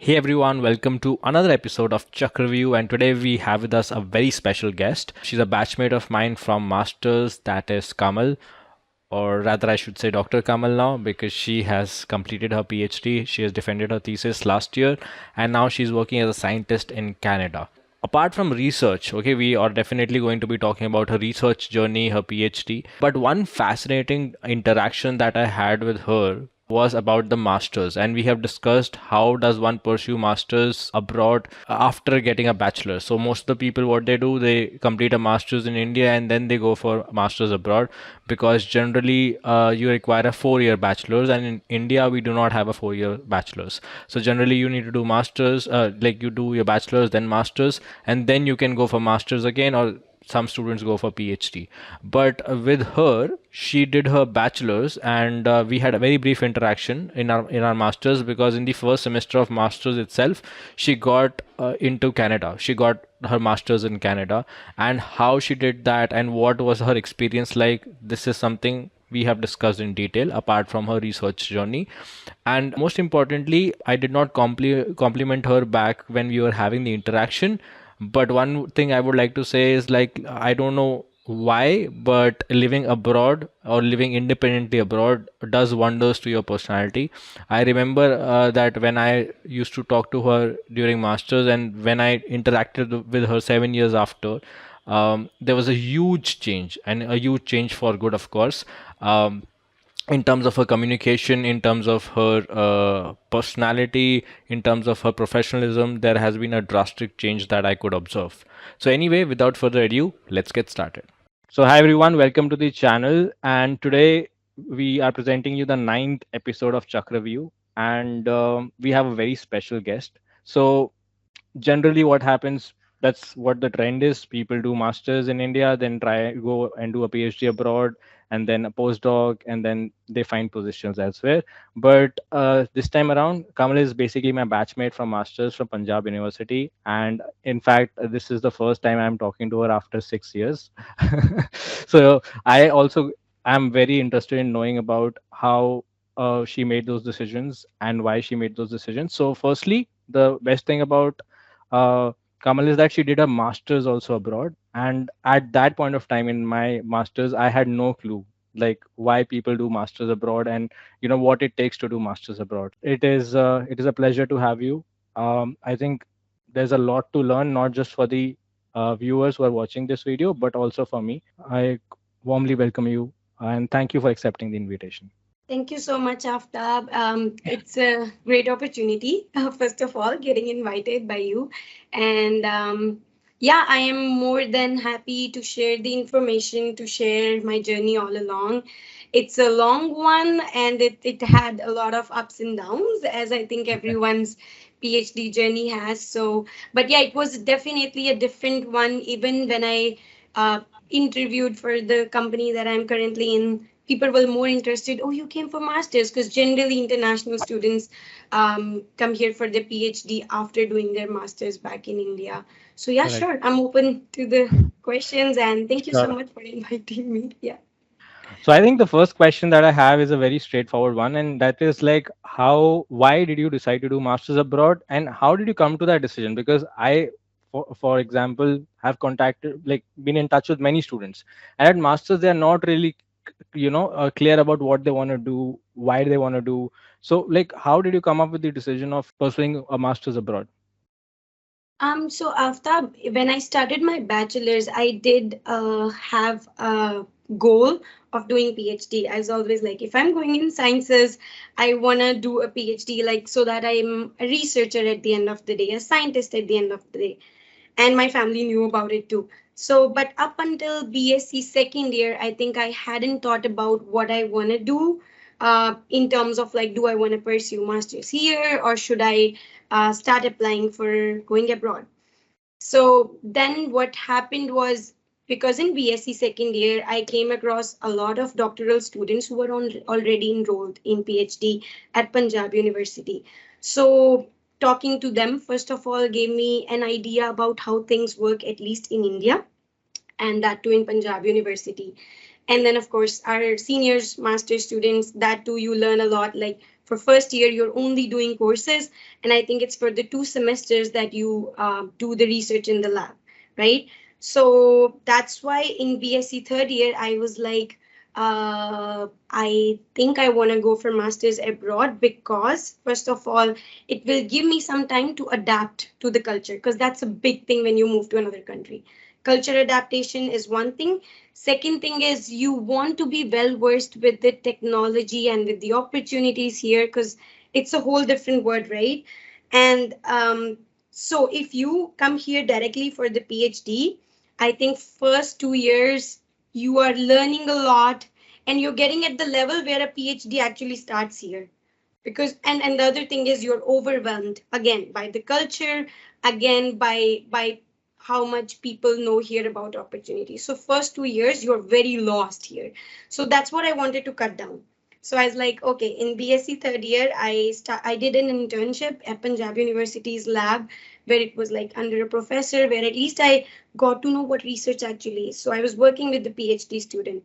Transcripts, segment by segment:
Hey everyone, welcome to another episode of Chakravyuha, and today we have with us a very special guest. She's a batchmate of mine from Masters, that is Kamal, or rather I should say Dr. Kamal now because she has completed her PhD. She has defended her thesis last year and now she's working as a scientist in Canada. Apart from research, okay, we are definitely going to be talking about her research journey, her PhD. But one fascinating interaction that I had with her was about the masters, and we have discussed how does one pursue masters abroad after getting a bachelor. So most of the people, what they do, they complete a masters in India and then they go for masters abroad, because generally you require a 4 year bachelor's, and in India we do not have a 4 year bachelor's. So generally you need to do masters, like you do your bachelor's then masters, and then you can go for masters again, or some students go for PhD. But with her, she did her bachelor's, and we had a very brief interaction in our masters, because in the first semester of masters itself, she got into Canada. She got her masters in Canada, and how she did that and what was her experience like. This is something we have discussed in detail apart from her research journey. And most importantly, I did not compliment her back when we were having the interaction. But one thing I would like to say is, like, I don't know why, but living abroad or living independently abroad does wonders to your personality. I remember that when I used to talk to her during masters, and when I interacted with her 7 years after, there was a huge change, and a huge change for good, of course. In terms of her communication, in terms of her personality, in terms of her professionalism, there has been a drastic change that I could observe. So, anyway, without further ado, let's get started. So, hi everyone, welcome to the channel. And today we are presenting you the ninth episode of Chakravyuha, and we have a very special guest. So, generally what happens, that's what the trend is. People do masters in India, then try go and do a PhD abroad, and then a postdoc, and then they find positions elsewhere. But this time around, Kamal is basically my batchmate from masters from Panjab University, and in fact this is the first time I'm talking to her after 6 years. So I also am very interested in knowing about how she made those decisions and why she made those decisions. So firstly, the best thing about Kamal is that she did a master's also abroad. And at that point of time in my master's, I had no clue like why people do masters abroad, and what it takes to do masters abroad. It is a pleasure to have you. I think there's a lot to learn, not just for the viewers who are watching this video, but also for me. I warmly welcome you and thank you for accepting the invitation. Thank you so much, Aftab. It's a great opportunity, first of all, getting invited by you. And yeah, I am more than happy to share the information, to share my journey all along. It's a long one and it had a lot of ups and downs, as I think everyone's PhD journey has. So, but yeah, it was definitely a different one, even when I uh, interviewed for the company that I'm currently in. People were more interested. Oh, you came for masters, because generally international students come here for their PhD after doing their masters back in India. So yeah, Correct. sure, I'm open to the questions, and thank you so Sure. much for inviting me. Yeah. So I think the first question that I have is a very straightforward one, and that is like, why did you decide to do masters abroad, and how did you come to that decision? Because I, for example, have contacted, like, been in touch with many students, and at masters they are not really, clear about what they want to do, why they want to do. So, like, how did you come up with the decision of pursuing a masters abroad? So after when I started my bachelor's, I did have a goal of doing PhD. I was always like, if I'm going in sciences, I wanna do a PhD, like so that I'm a researcher at the end of the day, a scientist at the end of the day. And my family knew about it too. So, but up until BSc second year, I think I hadn't thought about what I wanna do in terms of like, do I want to pursue masters here, or should I start applying for going abroad? So then what happened was, because in BSc second year, I came across a lot of doctoral students who were already enrolled in PhD at Punjab University. So talking to them, first of all, gave me an idea about how things work, at least in India, and that too in Punjab University. And then, of course, our seniors, master students, that too you learn a lot. Like For first year, you're only doing courses, and I think it's for the 2 semesters that you do the research in the lab, right? So that's why in BSc third year, I was like, I think I want to go for masters abroad because, first of all, it will give me some time to adapt to the culture because that's a big thing when you move to another country. Culture adaptation is one thing. Second thing is you want to be well versed with the technology and with the opportunities here because it's a whole different world, right? And so if you come here directly for the PhD, I think first 2 years you are learning a lot and you're getting at the level where a PhD actually starts here. Because and the other thing is you're overwhelmed again by the culture, again by how much people know here about opportunities. So first 2 years you're very lost here. So that's what I wanted to cut down. So I was like, okay, in BSc third year, I did an internship at Punjab University's lab where it was like under a professor, where at least I got to know what research actually is. So I was working with the PhD student,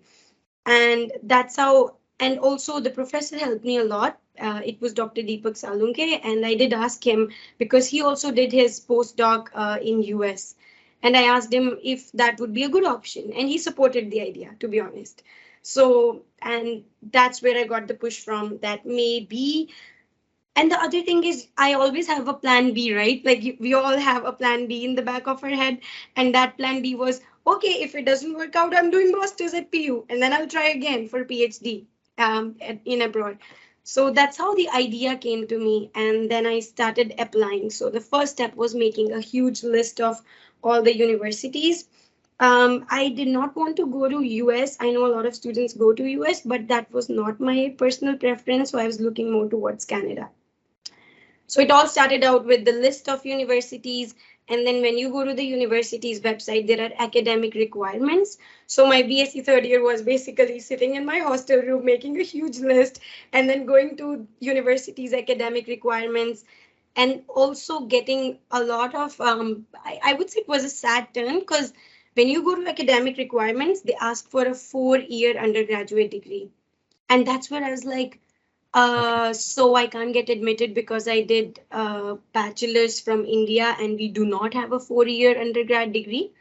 and that's how. And also the professor helped me a lot. It was Dr. Deepak Salunke, and I did ask him because he also did his postdoc in US, and I asked him if that would be a good option, and he supported the idea, to be honest. So, and that's where I got the push from, that maybe. And the other thing is, I always have a plan B, right? Like we all have a plan B in the back of our head. And that plan B was, okay, if it doesn't work out, I'm doing masters at PU, and then I'll try again for PhD in abroad. So that's how the idea came to me. And then I started applying. So the first step was making a huge list of all the universities. I did not want to go to US. I know a lot of students go to US, but that was not my personal preference. So I was looking more towards Canada. So it all started out with the list of universities. And then when you go to the university's website, there are academic requirements. So my BSc third year was basically sitting in my hostel room, making a huge list, and then going to university's academic requirements, and also getting a lot of, I would say it was a sad turn because when you go to academic requirements, they ask for a 4 year undergraduate degree. And that's where I was like, Okay. so I can't get admitted because I did bachelors from India and we do not have a 4 year undergrad degree.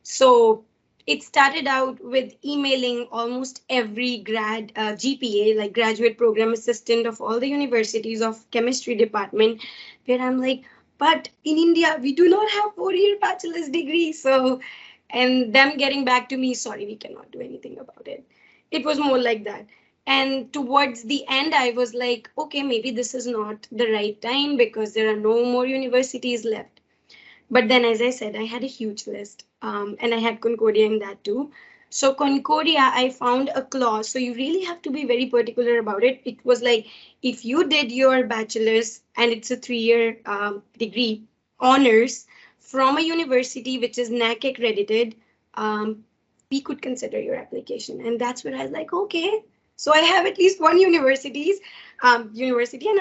So it started out with emailing almost every grad GPA, like graduate program assistant of all the universities of chemistry department, where I'm like, but in India, we do not have 4 year bachelor's degree. So, and them getting back to me, sorry, we cannot do anything about it. It was more like that. And towards the end, I was like, okay, maybe this is not the right time because there are no more universities left. But then, as I said, I had a huge list, and I had Concordia in that too. So Concordia, I found a clause. So you really have to be very particular about it. It was like if you did your bachelor's and it's a 3 year degree, honors from a university which is NAC accredited, um, we could consider your application. And that's where I was like, okay, so I have at least one university, and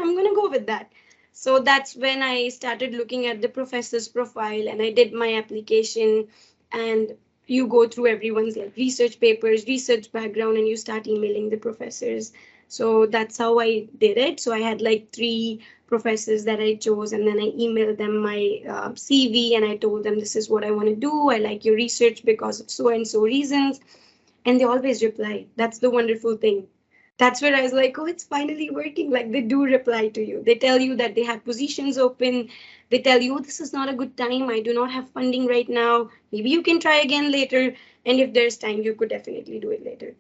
I'm gonna go with that. So that's when I started looking at the professor's profile and I did my application. And you go through everyone's like research papers, research background, and you start emailing the professors. So that's how I did it. So I had like 3 professors that I chose, and then I emailed them my CV and I told them this is what I want to do. I like your research because of so and so reasons. And they always reply. That's the wonderful thing. That's where I was like, oh, it's finally working. Like they do reply to you. They tell you that they have positions open. They tell you, oh, this is not a good time. I do not have funding right now. Maybe you can try again later. And if there's time, you could definitely do it later.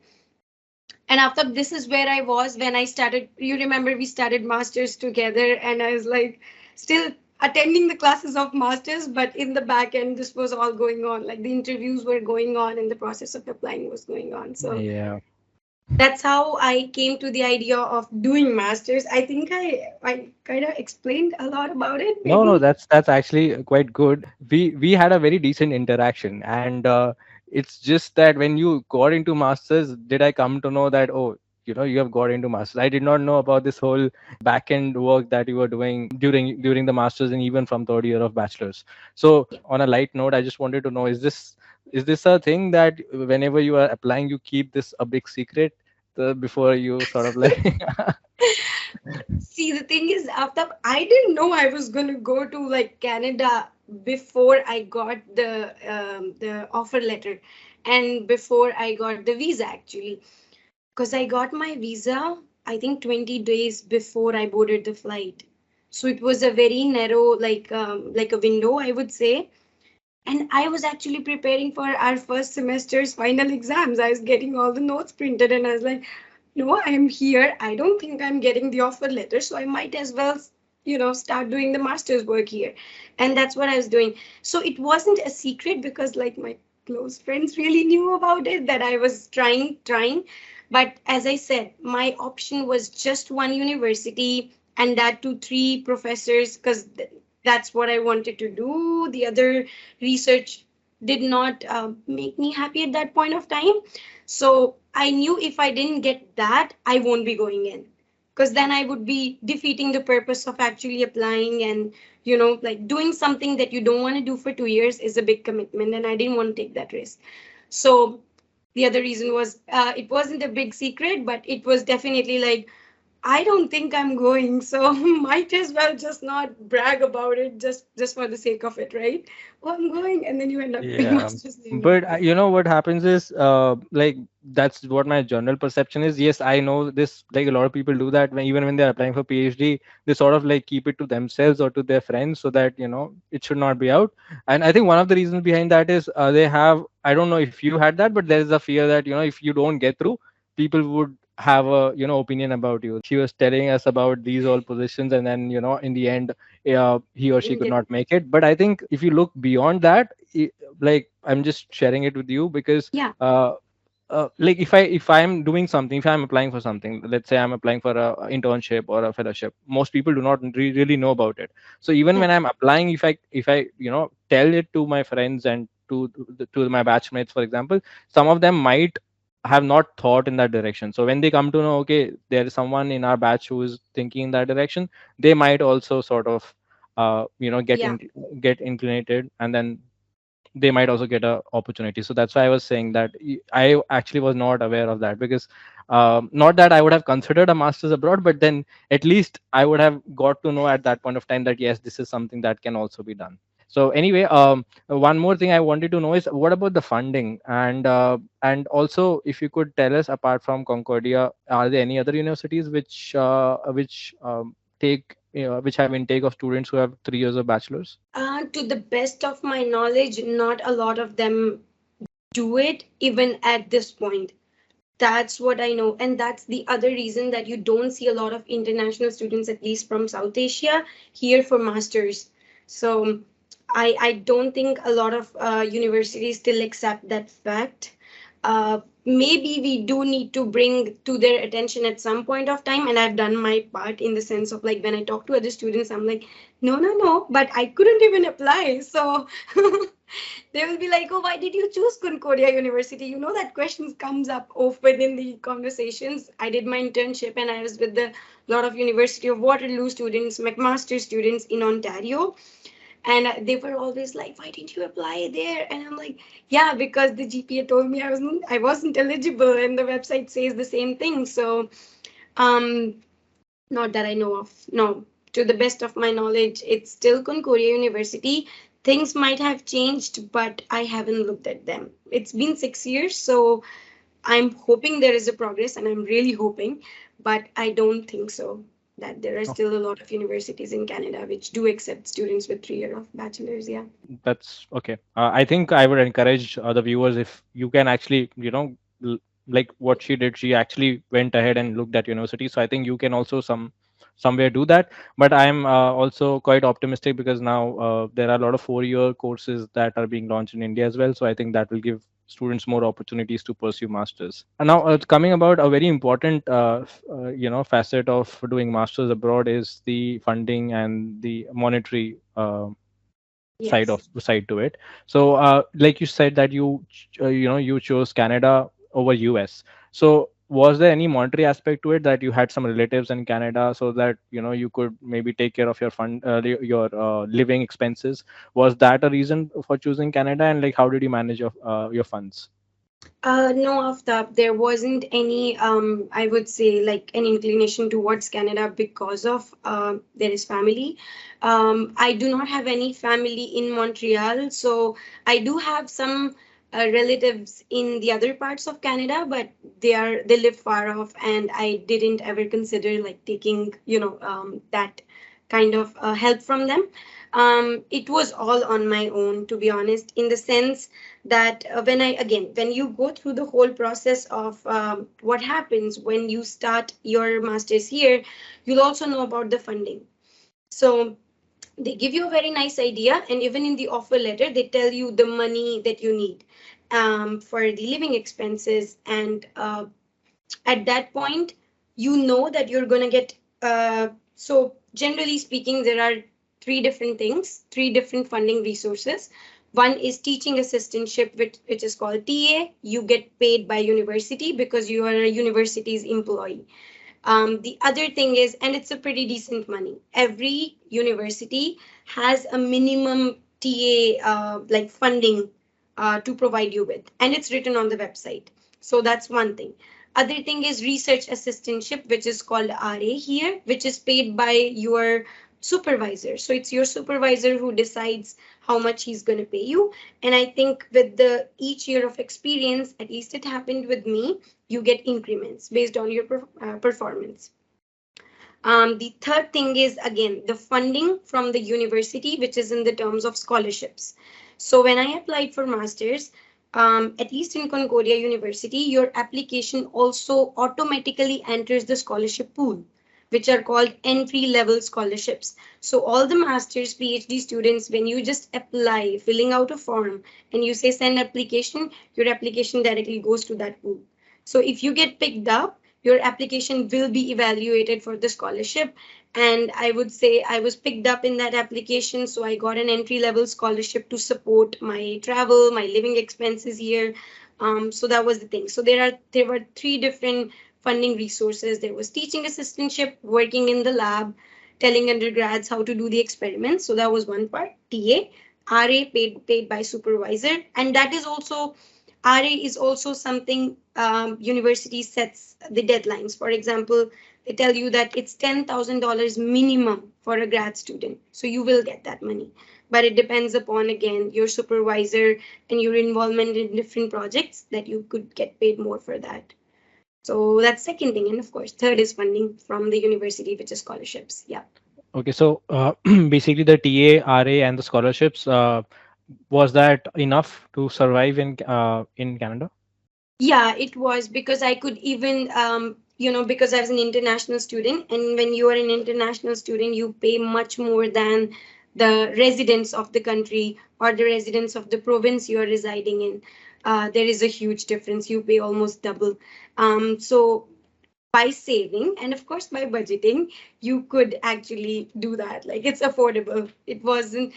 And after this is where I was when I started. You remember we started masters together, and I was like still attending the classes of masters, but in the back end, this was all going on. Like the interviews were going on and the process of applying was going on. So Yeah. that's how I came to the idea of doing masters. I think I kind of explained a lot about it, No, no, maybe. that's actually quite good. We had a very decent interaction, and it's just that when you got into masters, did I come to know that, oh, you have got into masters. I did not know about this whole back end work that you were doing during the masters and even from third year of bachelors. So on a light note, I just wanted to know, is this a thing that whenever you are applying, you keep this a big secret before you sort of like See, the thing is, after I didn't know I was going to go to like Canada before I got the offer letter, and before I got the visa actually, because I got my visa I think 20 days before I boarded the flight. So it was a very narrow like a window I would say, and I was actually preparing for our first semester's final exams. I was getting all the notes printed, and I was like, no, I'm here. I don't think I'm getting the offer letter, so I might as well, start doing the master's work here. And that's what I was doing. So it wasn't a secret because, like, my close friends really knew about it that I was trying. But as I said, my option was just one university, and that to three professors, because that's what I wanted to do. The other research did not make me happy at that point of time. So I knew if I didn't get that, I won't be going in. Because then I would be defeating the purpose of actually applying, and, like doing something that you don't want to do for 2 years is a big commitment, and I didn't want to take that risk. So the other reason was it wasn't a big secret, but it was definitely like, I don't think I'm going, so might as well just not brag about it just for the sake of it, right? Oh, I'm going, and then you end up doing Yeah, master's degree. but you know what happens is, like that's what my general perception is. Yes, I know this. Like a lot of people do that when even when they're applying for PhD, they sort of like keep it to themselves or to their friends so that it should not be out. And I think one of the reasons behind that is they have. I don't know if you had that, but there is a fear that if you don't get through, people would have a opinion about you. She was telling us about these all positions, and then in the end, he or she Didn't could get not make it. But I think if you look beyond that, like I'm just sharing it with you because yeah, like if I'm doing something, if I'm applying for something, let's say I'm applying for a internship or a fellowship, most people do not really know about it. So even yeah, when I'm applying, if I tell it to my friends and to my batchmates, for example, some of them might have not thought in that direction. So when they come to know, okay, there is someone in our batch who is thinking in that direction, they might also sort of yeah, get inclinated, and then they might also get a opportunity. So that's why I was saying that I actually was not aware of that because not that I would have considered a master's abroad, but then at least I would have got to know at that point of time that yes, this is something that can also be done. So anyway, one more thing I wanted to know is what about the funding, and also if you could tell us, apart from Concordia, are there any other universities which take which have intake of students who have 3 years of bachelor's? to the best of my knowledge, not a lot of them do it even at this point. That's what I know, and that's the other reason that you don't see a lot of international students, at least from South Asia, here for masters. So I don't think a lot of universities still accept that fact. Maybe we do need to bring to their attention at some point of time, and I've done my part in the sense of like when I talk to other students, I'm like, no, no, no, but I couldn't even apply. So they will be like, oh, why did you choose Concordia University? You know that questions comes up often in the conversations. I did my internship and I was with the lot of University of Waterloo students, McMaster students in Ontario, and they were always like, why didn't you apply there? And I'm like, yeah, because the GPA told me I wasn't eligible, and the website says the same thing. So um not that I know of. No, to the best of my knowledge, it's still Concordia University. Things might have changed, but I haven't looked at them. It's been 6 years, so I'm hoping there is a progress, and I'm really hoping, but I don't think so. That there are still a lot of universities in Canada which do accept students with 3 year of bachelor's. Yeah. That's okay. I think I would encourage the viewers, if you can actually, like what she did, she actually went ahead and looked at university. So I think you can also somewhere do that. But I'm also quite optimistic because now there are a lot of 4 year courses that are being launched in India as well. So I think that will give students more opportunities to pursue masters. And now coming about a very important facet of doing masters abroad is the funding and the monetary Yes. side to it. So like you said that you chose Canada over US. So was there any monetary aspect to it, that you had some relatives in Canada so that you could maybe take care of your your living expenses? Was that a reason for choosing Canada, and like how did you manage your funds? No, Aftab, there wasn't any, I would say, like an inclination towards Canada because of there is family. I do not have any family in Montreal, so I do have some relatives in the other parts of Canada, but they live far off, and I didn't ever consider like taking, that kind of help from them. It was all on my own, to be honest, in the sense that when you go through the whole process of what happens when you start your master's here, you'll also know about the funding. So they give you a very nice idea, and even in the offer letter they tell you the money that you need for the living expenses, and at that point you know that you're going to get so generally speaking, there are three different funding resources. One is teaching assistantship, which is called TA. You get paid by university because you are a university's employee. The other thing is, and it's a pretty decent money. Every university has a minimum TA like funding to provide you with, and it's written on the website. So that's one thing. Other thing is research assistantship, which is called RA here, which is paid by your supervisor. So it's your supervisor who decides how much he's going to pay you. And I think with the each year of experience, at least it happened with me, you get increments based on your performance. The third thing is again the funding from the university, which is in the terms of scholarships. So when I applied for masters, at least in Concordia University, your application also automatically enters the scholarship pool, which are called entry level scholarships. So all the masters, PhD students, when you just apply, filling out a form, and you say send application, your application directly goes to that pool. So if you get picked up, your application will be evaluated for the scholarship. And I would say I was picked up in that application, so I got an entry level scholarship to support my travel, my living expenses here. So that was the thing. So there were three different funding resources. There was teaching assistantship, working in the lab, telling undergrads how to do the experiments. So that was one part. TA, RA, paid by supervisor, and that is also RA is also something university sets the deadlines. For example, they tell you that it's $10,000 minimum for a grad student. So you will get that money. But it depends upon, again, your supervisor and your involvement in different projects that you could get paid more for that. So that's second thing. And of course, third is funding from the university, which is scholarships. Yeah. Okay, so basically the TA, RA, and the scholarships, was that enough to survive in Canada? Yeah, it was because I could even, because I was an international student, and when you are an international student, you pay much more than the residents of the country or the residents of the province you are residing in. There is a huge difference. You pay almost double. So by saving and of course by budgeting, you could actually do that. Like it's affordable. It wasn't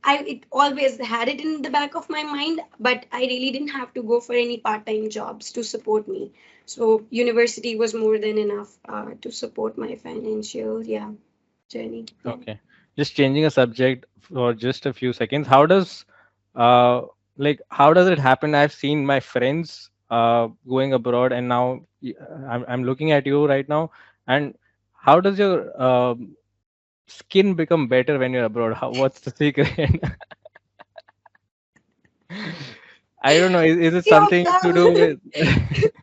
it always had it in the back of my mind, but I really didn't have to go for any part-time jobs to support me. So university was more than enough to support my financial, journey. Yeah. Okay. Just changing a subject for just a few seconds. Uh how does it happen? I've seen my friends going abroad, and now I'm looking at you right now. And how does your skin become better when you're abroad? What's the secret? I don't know. Is it Yeah, something to do that- with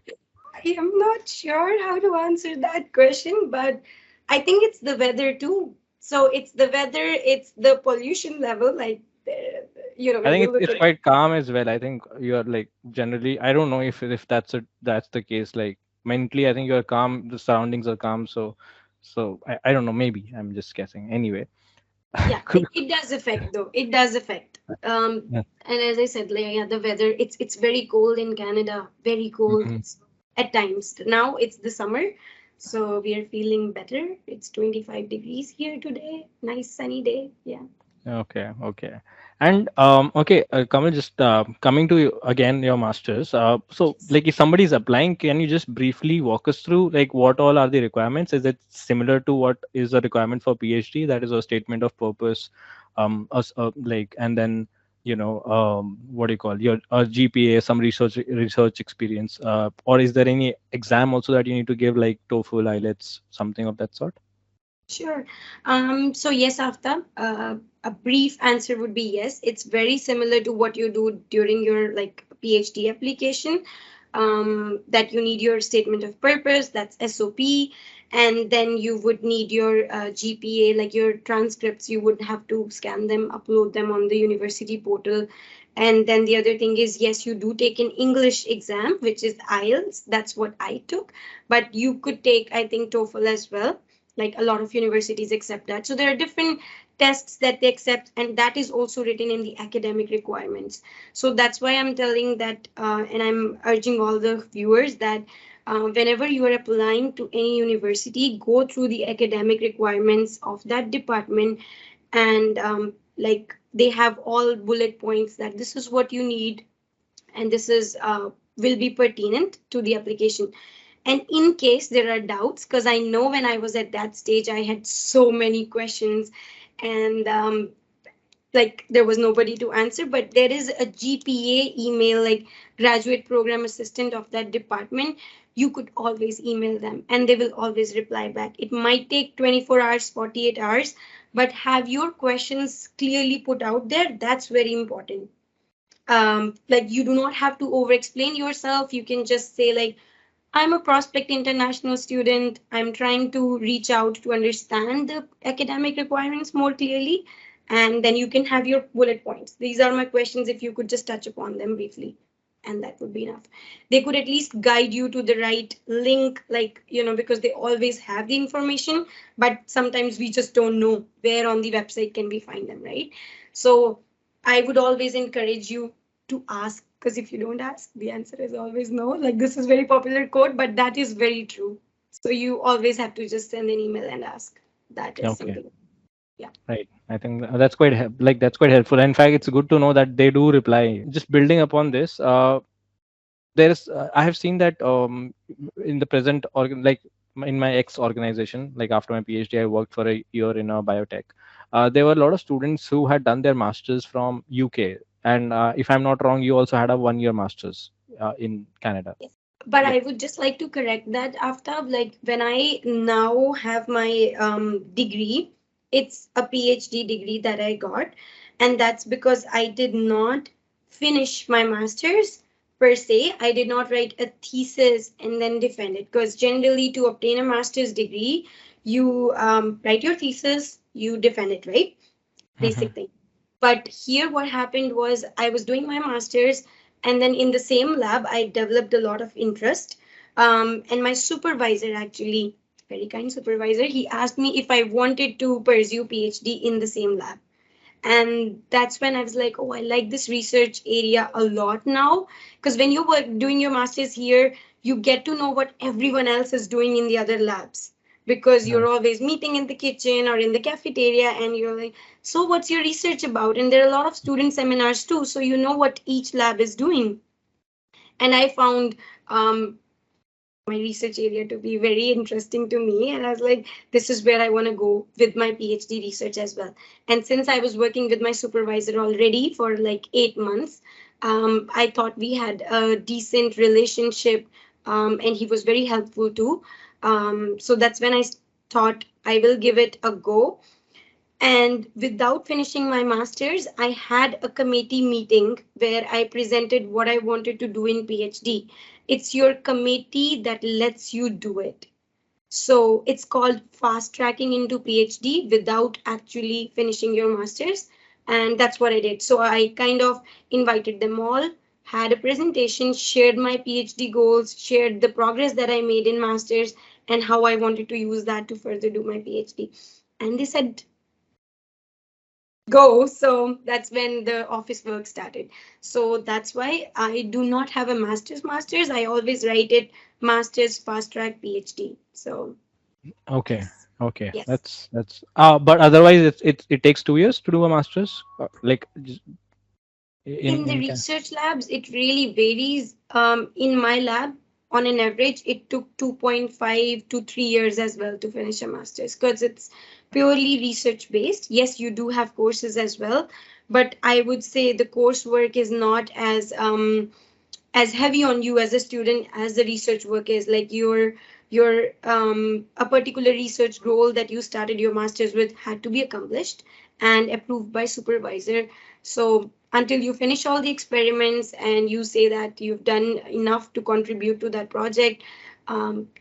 I am not sure how to answer that question, but I think it's the weather too. So it's the weather, it's the pollution level, like I when think you it's look it's at. quite calm as well. I think you're like generally. I don't know if that's the case. Like mentally, I think you're calm. The surroundings are calm. So I don't know. Maybe I'm just guessing. Anyway, Yeah, cool. it does affect though. It does affect. Yeah. And as I said, like, yeah, the weather, it's very cold in Canada, very cold. Mhm. It's at times. Now it's the summer, so we are feeling better. It's 25 degrees here today. Nice sunny day. Yeah. Okay, okay. And okay, Kamal, just coming to you again, your masters. So, Yes. like, if somebody is applying, can you just briefly walk us through, like, what all are the requirements? Is it similar to what is a requirement for PhD? That is a statement of purpose, and then what do you call your GPA, some research experience, or is there any exam also that you need to give, like TOEFL, IELTS, something of that sort? Sure. So yes, Aftab, a brief answer would be yes. It's very similar to what you do during your like PhD application. That you need your statement of purpose, that's SOP, and then you would need your GPA, like your transcripts. You would have to scan them, upload them on the university portal. And then the other thing is, yes, you do take an English exam, which is IELTS. That's what I took. But you could take, I think, TOEFL as well. Like a lot of universities accept that. So there are different tests that they accept, and that is also written in the academic requirements. So that's why I'm telling that, and I'm urging all the viewers that whenever you are applying to any university, go through the academic requirements of that department, and like they have all bullet points that this is what you need, and this is will be pertinent to the application. And in case there are doubts, because I know when I was at that stage, I had so many questions, and like there was nobody to answer. But there is a GPA email, like graduate program assistant of that department. You could always email them, and they will always reply back. It might take 24 hours, 48 hours, but have your questions clearly put out there. That's very important. Like you do not have to over explain yourself. You can just say like, I'm a prospect international student. I'm trying to reach out to understand the academic requirements more clearly. And then you can have your bullet points. These are my questions. If you could just touch upon them briefly, and that would be enough. They could at least guide you to the right link, like, because they always have the information, but sometimes we just don't know where on the website can we find them, right? So I would always encourage you to ask, because if you don't ask, the answer is always no. Like this is very popular quote, but that is very true. So you always have to just send an email and ask. That is Okay. something. Yeah. Right. I think that's quite that's quite helpful. In fact, it's good to know that they do reply. Just building upon this, there's I have seen that in the present like in my ex organization, like after my PhD, I worked for a year in a biotech. There were a lot of students who had done their masters from UK, and if I'm not wrong, you also had a 1 year masters in Canada. Yes. But Yeah. I would just like to correct that, after like when I now have my degree, it's a PhD degree that I got, and that's because I did not finish my master's per se. I did not write a thesis and then defend it, because generally to obtain a master's degree, you write your thesis, you defend it, right? Mhm. Basic thing. But here, what happened was I was doing my master's, and then in the same lab, I developed a lot of interest. And my supervisor, actually, very kind supervisor, he asked me if I wanted to pursue PhD in the same lab. And that's when I was like, oh, I like this research area a lot now. Because when you were doing your master's here, you get to know what everyone else is doing in the other labs, because you're Right. always meeting in the kitchen or in the cafeteria, and you're like, so what's your research about? And there are a lot of student seminars too, so you know what each lab is doing. And I found my research area to be very interesting to me, and I was like, this is where I want to go with my PhD research as well. And since I was working with my supervisor already for like 8 months, I thought we had a decent relationship, and he was very helpful too. So that's when I thought I will give it a go. And without finishing my master's, I had a committee meeting where I presented what I wanted to do in PhD. It's your committee that lets you do it. So it's called fast tracking into PhD without actually finishing your master's. And that's what I did. So I kind of invited them all, had a presentation, shared my PhD goals, shared the progress that I made in master's, and how I wanted to use that to further do my PhD. And they said, go. So that's when the office work started. So that's why I do not have a master's. I always write it master's fast track PhD. So Okay. yes, Okay. yes. That's but otherwise it takes 2 years to do a masters, like In the in research labs, it really varies. In my lab, on an average, it took 2.5 to 3 years as well to finish a master's, because it's purely research based. Yes, you do have courses as well, but I would say the coursework is not as heavy on you as a student as the research work is. Like your a particular research goal that you started your masters with had to be accomplished and approved by supervisor. So until you finish all the experiments and you say that you've done enough to contribute to that project,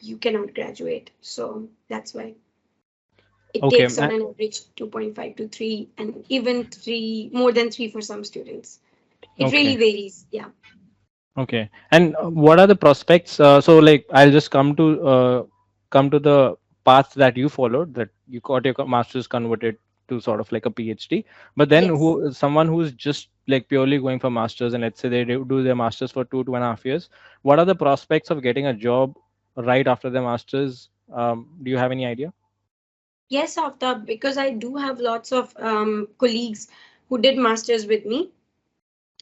you cannot graduate. So that's why it Okay. takes on an average 2.5 to 3, and even 3, more than 3 for some students. It really Okay. varies. Yeah. Okay. And what are the prospects? So, like, I'll just come to the path that you followed. That you got your master's converted to sort of like a PhD. But then, Yes. who someone who's just like purely going for masters, and let's say they do their masters for 2.5 years. What are the prospects of getting a job right after their masters? Do you have any idea? Yes, Aftab, because I do have lots of colleagues who did masters with me,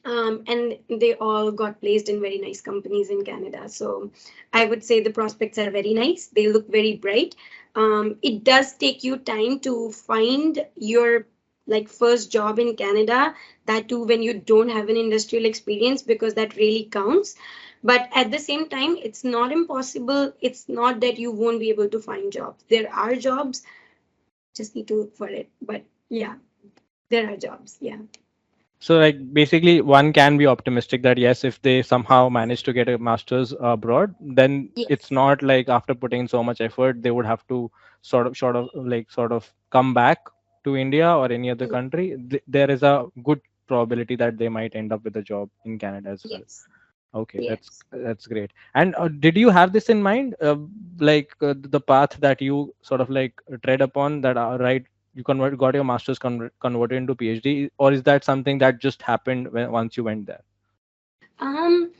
and they all got placed in very nice companies in Canada. So I would say the prospects are very nice. They look very bright. It does take you time to find your like first job in Canada, that too when you don't have an industrial experience, because that really counts. But at the same time, it's not impossible. It's not that you won't be able to find jobs. There are jobs, just need to look for it. But yeah, there are jobs. Yeah. So, like, basically, one can be optimistic that yes, if they somehow manage to get a master's abroad, then it's Yes. not like after putting in so much effort, they would have to sort of come back to India or any other Mm. country. There is a good probability that they might end up with a job in Canada as well. Yes. Okay, Yes. that's great. And did you have this in mind, the path that you sort of like tread upon that right? You got your master's converted into PhD, or is that something that just happened when once you went there? Um,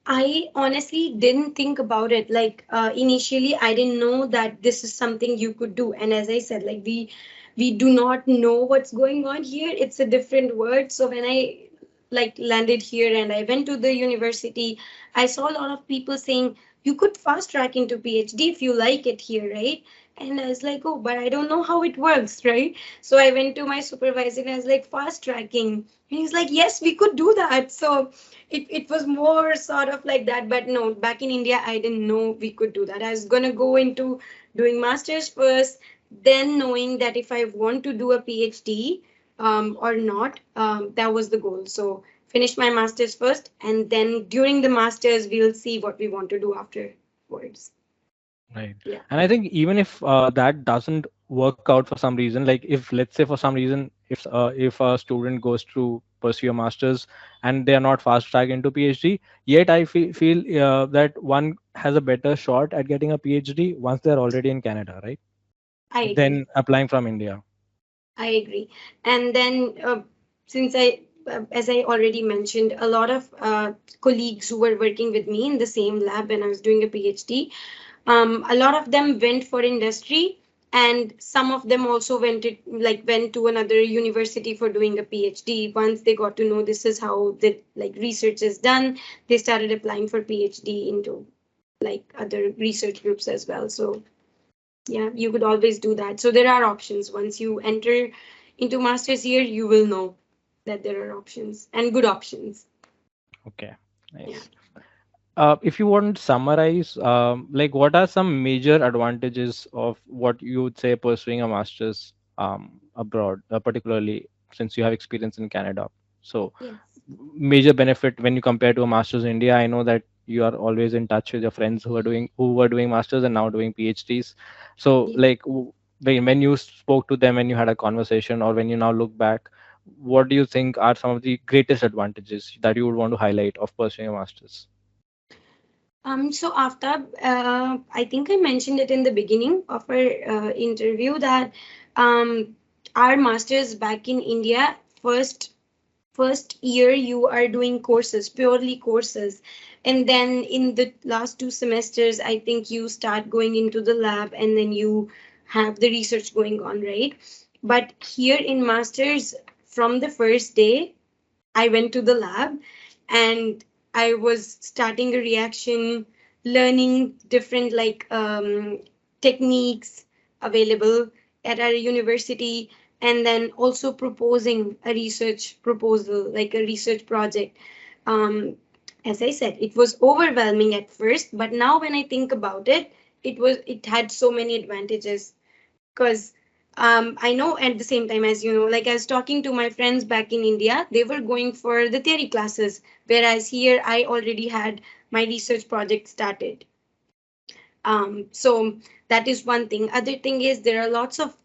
I honestly didn't think about it. Like initially, I didn't know that this is something you could do. And as I said, like we do not know what's going on here. It's a different word. So when I like landed here and I went to the university, I saw a lot of people saying you could fast track into PhD if you like it here, right? And I was like, oh, but I don't know how it works, right? So I went to my supervisor and I was like, fast tracking. And he's like, yes, we could do that. So it was more sort of like that. But no, back in India, I didn't know we could do that. I was gonna go into doing masters first, then knowing that if I want to do a PhD or not, that was the goal. So finish my masters first, and then during the masters, we'll see what we want to do afterwards. Right. Yeah. And I think even if that doesn't work out for some reason, like if let's say for some reason if a student goes to pursue a master's and they are not fast track into PhD, yet I feel that one has a better shot at getting a PhD once they're already in Canada, right? I agree. Than applying from India. I agree. And then, since as I already mentioned, a lot of colleagues who were working with me in the same lab when I was doing a PhD, a lot of them went for industry, and some of them also went to another university for doing a PhD. Once they got to know this is how the like research is done, they started applying for PhD into like other research groups as well. So yeah, you could always do that. So there are options. Once you enter into master's year, you will know that there are options and good options. Okay, Yeah. nice. If you want to summarize, like what are some major advantages of what you would say pursuing a master's abroad, particularly since you have experience in Canada? So, Yes. major benefit when you compare to a master's in India. I know that you are always in touch with your friends who were doing masters and now doing PhDs. So, Yeah. like when you spoke to them, when you had a conversation, or when you now look back, what do you think are some of the greatest advantages that you would want to highlight of pursuing a master's? So after, I think I mentioned it in the beginning of our interview that um, our masters back in India, first year you are doing courses, purely courses, and then in the last 2 semesters, I think you start going into the lab, and then you have the research going on, right? But here in masters, from the first day I went to the lab and I was starting a reaction, learning different like techniques available. at our university, and then also proposing a research proposal, like a research project. Um, as I said, it was overwhelming at first, but now when I think about it, it had so many advantages because I know at the same time, as you know, like I was talking to my friends back in India, they were going for the theory classes, whereas here I already had my research project started. So that is one thing. Other thing is there are lots of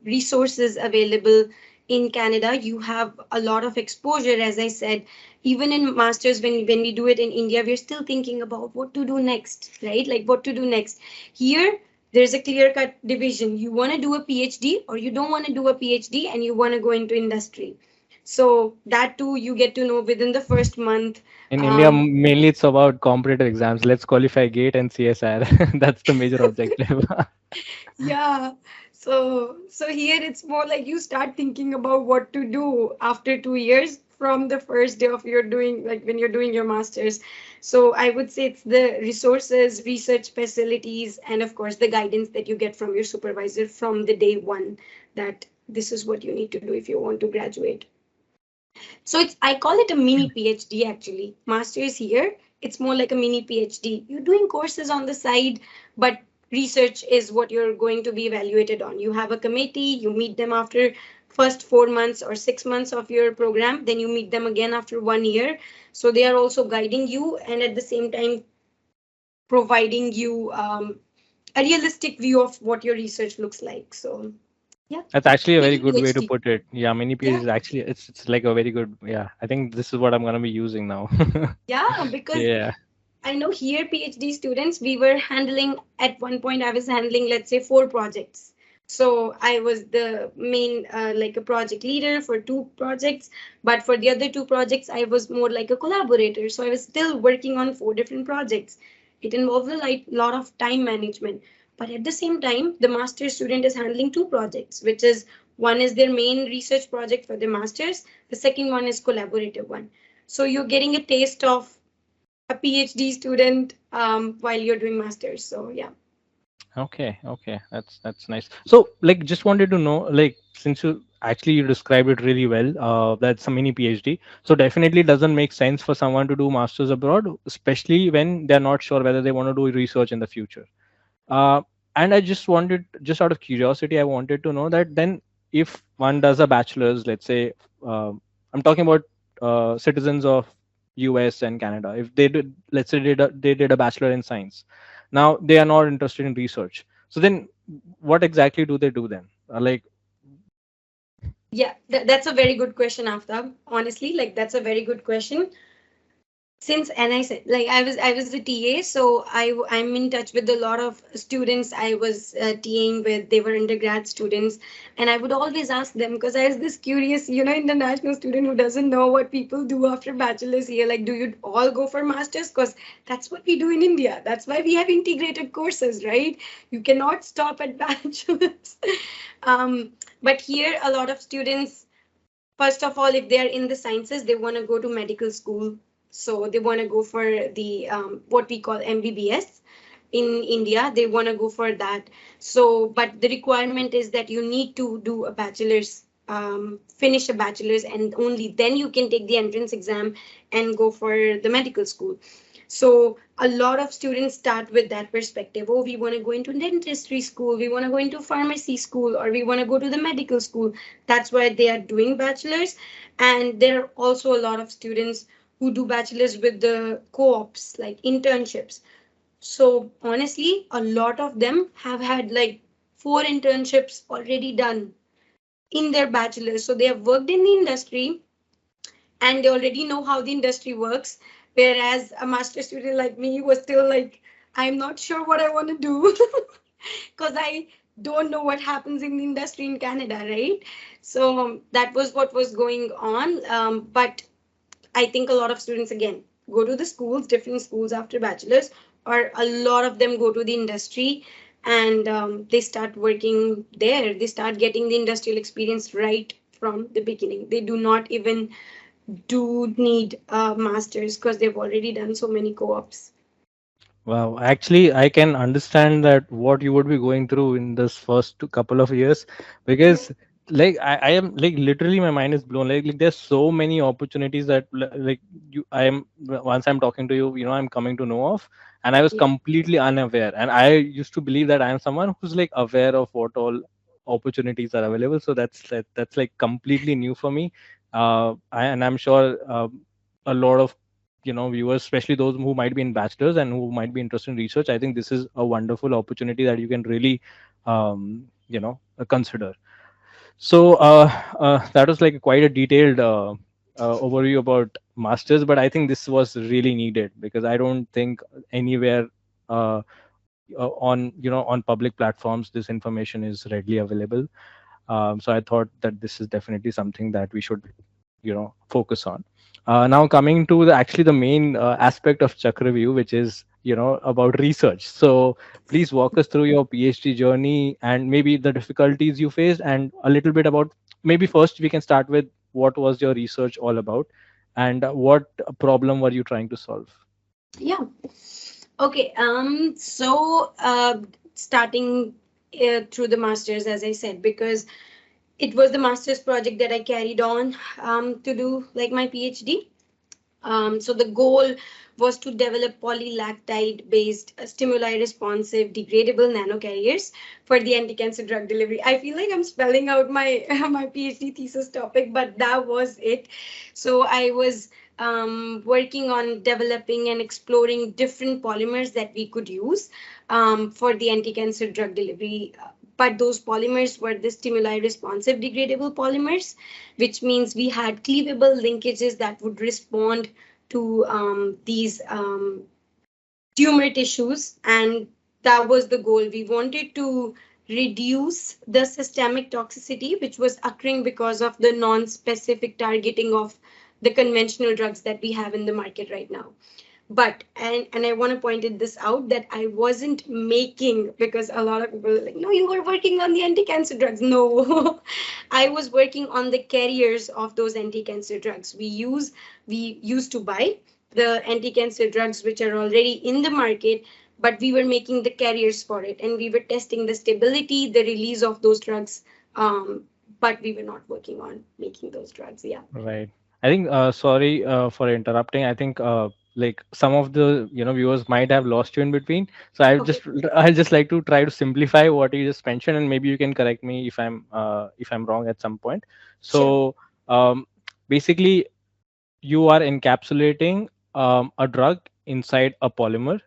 resources available in Canada. You have a lot of exposure, as I said. Even in masters, when we do it in India, we're still thinking about what to do next, right? Like what to do next. Here, there's a clear cut division. You want to do a PhD or you don't want to do a PhD and you want to go into industry. So that too, you get to know within the first month. In India, Um, mainly it's about competitive exams. Let's qualify GATE and CSIR. That's the major objective. Yeah. So here it's more like you start thinking about what to do after 2 years from the first day of your doing, like when you're doing your masters. So I would say it's the resources, research facilities, and of course the guidance that you get from your supervisor from the day one, that this is what you need to do if you want to graduate. So it's, I call it a mini PhD actually. Masters here, it's more like a mini PhD. You're doing courses on the side, but research is what you're going to be evaluated on. You have a committee, you meet them after first 4 months or 6 months of your program, then you meet them again after 1 year. So they are also guiding you and at the same time providing you a realistic view of what your research looks like. So yeah, That's actually a very mini good way to PhD. put it. Yeah, mini PhD Yeah. is actually it's like a very good. Yeah, I think this is what I'm gonna be using now. Yeah, because Yeah. I know here PhD students, we were handling at one point, I was handling, let's say, 4 projects. So I was the main, like a project leader for 2 projects, but for the other 2 projects, I was more like a collaborator. So I was still working on 4 different projects. It involves a lot of time management. But at the same time, the master student is handling 2 projects, which is one is their main research project for the masters. The second one is collaborative one. So you're getting a taste of a PhD student while you're doing masters. So yeah. Okay, okay, that's nice. So, like, just wanted to know, like, since you described it really well, that's a mini PhD. So definitely doesn't make sense for someone to do masters abroad, especially when they're not sure whether they want to do research in the future. Uh, and I just wanted, just out of curiosity, I wanted to know that then if one does a bachelor's, let's say, I'm talking about citizens of US and Canada, if they did, let's say they did a bachelor in science, now they are not interested in research. So then what exactly do they do then? Like, Yeah, that's a very good question, Aftab. Honestly, like that's a very good question. Since and I said like I was the TA, so I'm in touch with a lot of students I was TAing with. They were undergrad students, and I would always ask them because I was this curious, international student who doesn't know what people do after bachelor's here. Like, do you all go for masters? Because that's what we do in India. That's why we have integrated courses, right? You cannot stop at bachelor's. um, but here, a lot of students, first of all, if they are in the sciences, they want to go to medical school. So they want to go for the what we call MBBS in India. They want to go for that. So, but the requirement is that you need to do a bachelor's, finish a bachelor's, and only then you can take the entrance exam and go for the medical school. So a lot of students start with that perspective. Oh, we want to go into dentistry school, we want to go into pharmacy school, or we want to go to the medical school. That's why they are doing bachelors. And there are also a lot of students who do bachelors with the co-ops, like internships. So honestly, a lot of them have had like 4 internships already done in their bachelors. So they have worked in the industry and they already know how the industry works. Whereas a master student like me was still like, I'm not sure what I want to do because I don't know what happens in the industry in Canada, right? So that was what was going on. But I think a lot of students again go to the schools, different schools after bachelor's, or a lot of them go to the industry and they start working there. They start getting the industrial experience right from the beginning. They do not even do need masters because they've already done so many co-ops. Wow, actually, I can understand that what you would be going through in this first couple of years, Yeah. because I am like literally my mind is blown. Like there's so many opportunities that like you I am once I'm talking to you, I'm coming to know of, and I was Yeah. completely unaware. And I used to believe that I am someone who's like aware of what all opportunities are available. So that's like completely new for me. And I'm sure a lot of viewers, especially those who might be in bachelors and who might be interested in research, I think this is a wonderful opportunity that you can really consider. So that was like quite a detailed overview about masters, but I think this was really needed because I don't think anywhere uh, on public platforms this information is readily available. So I thought that this is definitely something that we should focus on. Now coming to actually the main aspect of Chakravyuh, which is about research. So please walk us through your PhD journey and maybe the difficulties you faced, and a little bit about, maybe first we can start with what was your research all about, and what problem were you trying to solve. Yeah. Okay. Starting through the masters, as I said, because it was the master's project that I carried on to do like my PhD. So the goal was to develop polylactide-based stimuli-responsive degradable nanocarriers for the anti-cancer drug delivery. I feel like I'm spelling out my my PhD thesis topic, but that was it. So I was working on developing and exploring different polymers that we could use for the anti-cancer drug delivery. But those polymers were the stimuli responsive degradable polymers, which means we had cleavable linkages that would respond to these tumor tissues. And that was the goal. We wanted to reduce the systemic toxicity, which was occurring because of the non-specific targeting of the conventional drugs that we have in the market right now. But and I want to point this out that I wasn't making, because a lot of people are like, no, you were working on the anti-cancer drugs. No, I was working on the carriers of those anti-cancer drugs. We used to buy the anti-cancer drugs which are already in the market, but we were making the carriers for it, and we were testing the stability, the release of those drugs. But we were not working on making those drugs. Yeah. Right. I think, sorry for interrupting. I think like some of the viewers might have lost you in between. So Okay. I just like to try to simplify what you just mentioned, and maybe you can correct me if I'm wrong at some point. Sure. So basically, you are encapsulating a drug inside a polymer,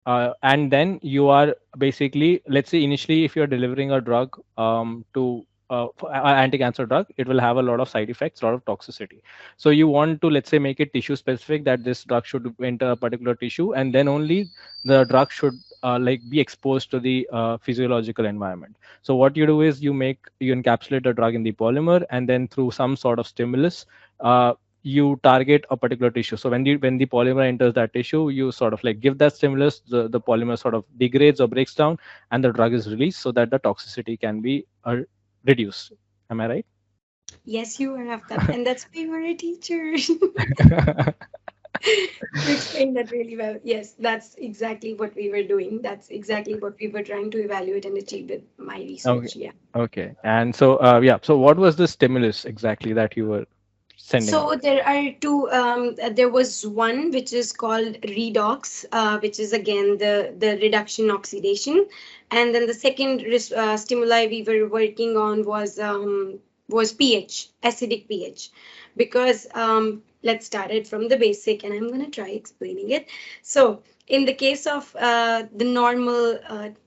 and then you are basically, let's say initially if you're delivering a drug to anti-cancer drug, it will have a lot of side effects, a lot of toxicity. So you want to, let's say, make it tissue specific, that this drug should enter a particular tissue, and then only the drug should like be exposed to the physiological environment. So what you do is you encapsulate the drug in the polymer, and then through some sort of stimulus, you target a particular tissue. So when the polymer enters that tissue, you sort of like give that stimulus, the polymer sort of degrades or breaks down, and the drug is released so that the toxicity can be reduced. Am I right? Yes, you are, Aftab, and that's why you are a teacher. You explained that really well. Yes, that's exactly what we were doing. That's exactly what we were trying to evaluate and achieve with my Okay. research. Yeah. Okay. And so yeah. So what was the stimulus exactly that you were sending out? So there are two. There was one which is called redox, which is again the reduction oxidation, and then the second stimuli we were working on was pH, acidic pH, because let's start it from the basic, and I'm gonna try explaining it. So in the case of the normal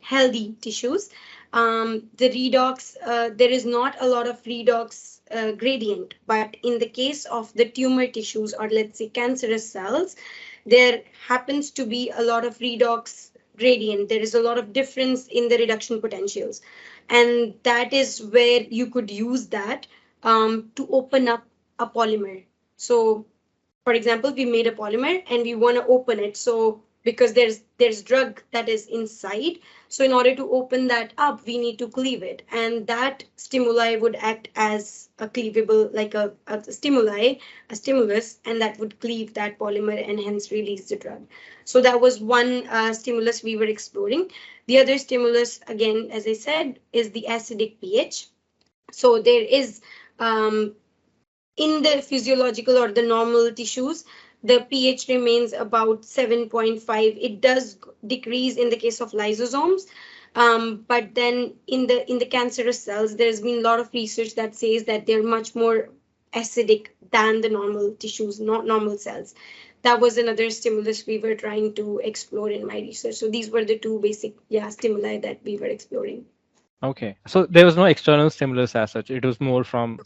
healthy tissues, the redox, there is not a lot of redox gradient, but in the case of the tumor tissues, or let's say cancerous cells, there happens to be a lot of redox gradient. There is a lot of difference in the reduction potentials, and that is where you could use that to open up a polymer. So for example, we made a polymer and we want to open it. So because there's drug that is inside. So in order to open that up, we need to cleave it, and that stimuli would act as a cleavable, like a stimuli, a stimulus, and that would cleave that polymer and hence release the drug. So that was one stimulus we were exploring. The other stimulus, again, as I said, is the acidic pH. So there is, in the physiological or the normal tissues, the pH remains about 7.5. It does decrease in the case of lysosomes, but then in the cancerous cells, there's been a lot of research that says that they're much more acidic than the normal tissues, not normal cells. That was another stimulus we were trying to explore in my research. So these were the two basic, yeah, stimuli that we were exploring. Okay. So there was no external stimulus as such. It was more from.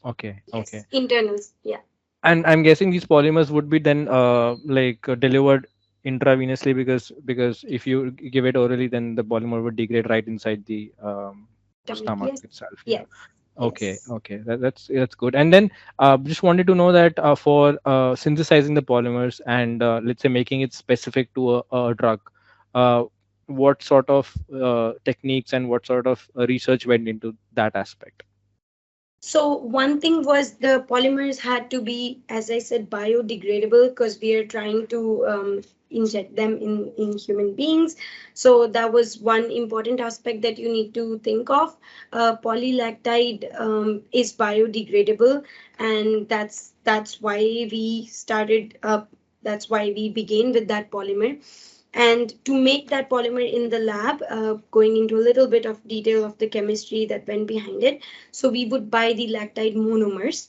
Okay. Okay. Yes, internals, yeah. And I'm guessing these polymers would be then delivered intravenously, because if you give it orally, then the polymer would degrade right inside the Tummy, stomach yes, itself. Yeah. yes, Okay. yes. Okay. That's good. And then just wanted to know that for synthesizing the polymers and let's say making it specific to a drug, uh, what sort of techniques and what sort of research went into that aspect? So one thing was the polymers had to be, as I said, biodegradable because we are trying to inject them in human beings. So that was one important aspect that you need to think of. Polylactide is biodegradable, and that's why we started. That's why we began with that polymer. And to make that polymer in the lab, going into a little bit of detail of the chemistry that went behind it, so we would buy the lactide monomers,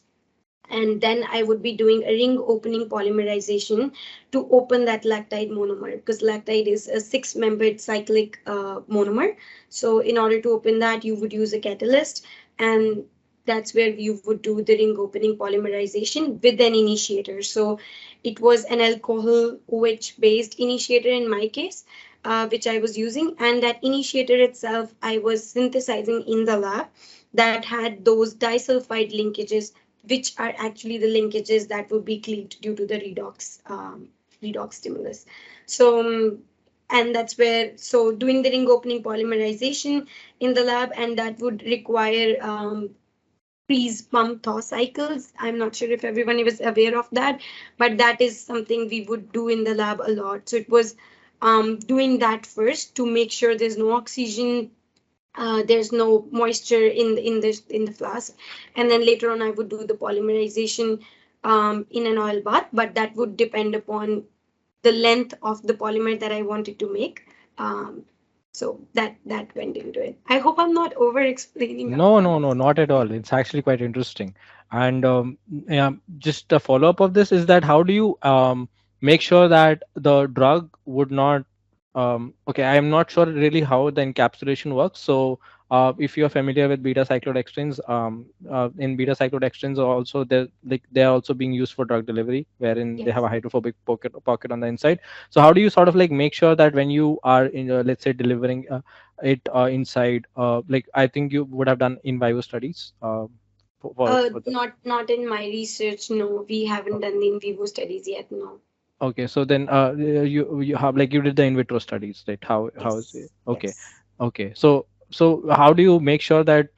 and then I would be doing a ring opening polymerization to open that lactide monomer, because lactide is a six-membered cyclic monomer. So in order to open that, you would use a catalyst, and that's where you would do the ring opening polymerization with an initiator. So it was an alcohol OH based initiator in my case, which I was using, and that initiator itself I was synthesizing in the lab that had those disulfide linkages, which are actually the linkages that would be cleaved due to the redox stimulus. So and that's where, so doing the ring opening polymerization in the lab, and that would require freeze pump thaw cycles. I'm not sure if everyone is aware of that, but that is something we would do in the lab a lot. So it was doing that first to make sure there's no oxygen, there's no moisture in the flask, and then later on I would do the polymerization in an oil bath, but that would depend upon the length of the polymer that I wanted to make. So that went into it. I hope I'm not over explaining. No, no, no, not at all. It's actually quite interesting. And yeah, just a follow up of this is that how do you make sure that the drug would not? Okay, I am not sure really how the encapsulation works. So, if you are familiar with beta cyclodextrins, in beta cyclodextrins also they are also being used for drug delivery, wherein they have Yes. a hydrophobic pocket on the inside. So, how do you sort of like make sure that when you are in, let's say, delivering it inside, like I think you would have done in vivo studies for the. Not in my research. No, we haven't done the in vivo studies yet. No. Okay, so then you have like you did the in vitro studies, right? How is it? Yes. Okay, Yes. okay. So how do you make sure that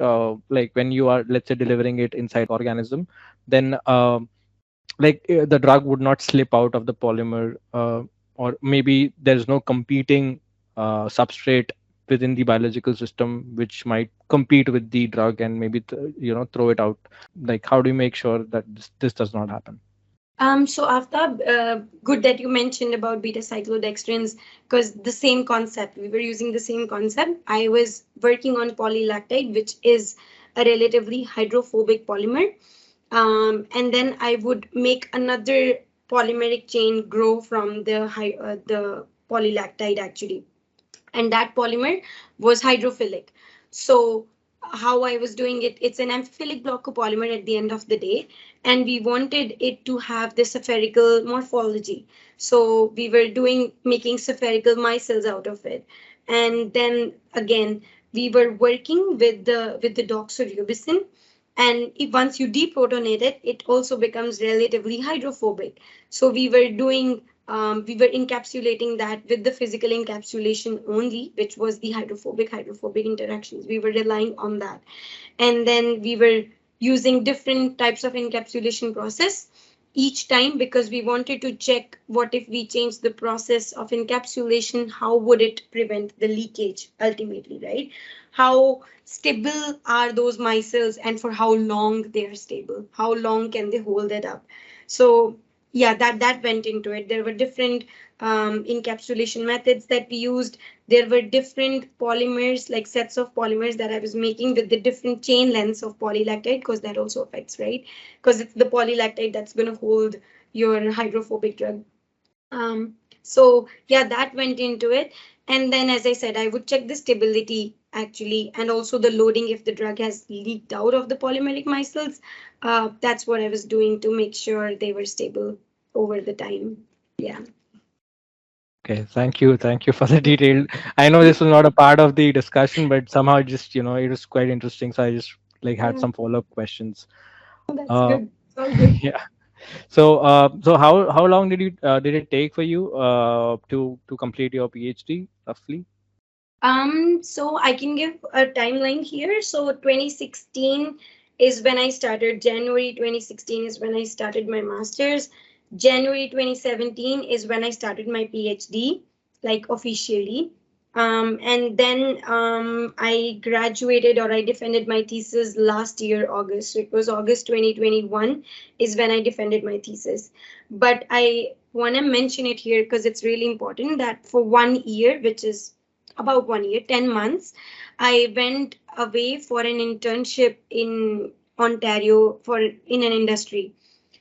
like when you are, let's say, delivering it inside organism, then the drug would not slip out of the polymer, or maybe there's no competing substrate within the biological system which might compete with the drug and maybe throw it out. Like how do you make sure that this does not happen? So after, good that you mentioned about beta cyclodextrins, because the same concept, we were using the same concept. I was working on polylactide, which is a relatively hydrophobic polymer. And then I would make another polymeric chain grow from the polylactide actually, and that polymer was hydrophilic. So how I was doing it, it's an amphiphilic block of polymer at the end of the day, and we wanted it to have this spherical morphology. So we were doing making spherical micelles out of it, and then again we were working with the doxorubicin, and if once you deprotonate it, it also becomes relatively hydrophobic. So we were doing we were encapsulating that with the physical encapsulation only, which was the hydrophobic interactions. We were relying on that. And then we were using different types of encapsulation process each time because we wanted to check what if we change the process of encapsulation, how would it prevent the leakage ultimately, right? How stable are those micelles and for how long they are stable? How long can they hold it up? So yeah, that went into it. There were different encapsulation methods that we used. There were different polymers, like sets of polymers that I was making with the different chain lengths of polylactide, because that also affects, right? Because it's the polylactide that's going to hold your hydrophobic drug. So yeah, that went into it. And then, as I said, I would check the stability actually, and also the loading if the drug has leaked out of the polymeric micelles. That's what I was doing to make sure they were stable over the time. Yeah. Okay, thank you for the detail. I know this was not a part of the discussion, but somehow just it was quite interesting. So I just like had Yeah, some follow-up questions. that's Uh, good. It's all good. yeah. So how long did it take for you to complete your PhD roughly? So I can give a timeline here. So 2016 is when I started. January 2016 is when I started my master's. January 2017 is when I started my PhD, like officially. And then I graduated or I defended my thesis last year, August. So it was August 2021 is when I defended my thesis. But I want to mention it here because it's really important that for 1 year, which is about 1 year, 10 months, I went away for an internship in Ontario for in an industry.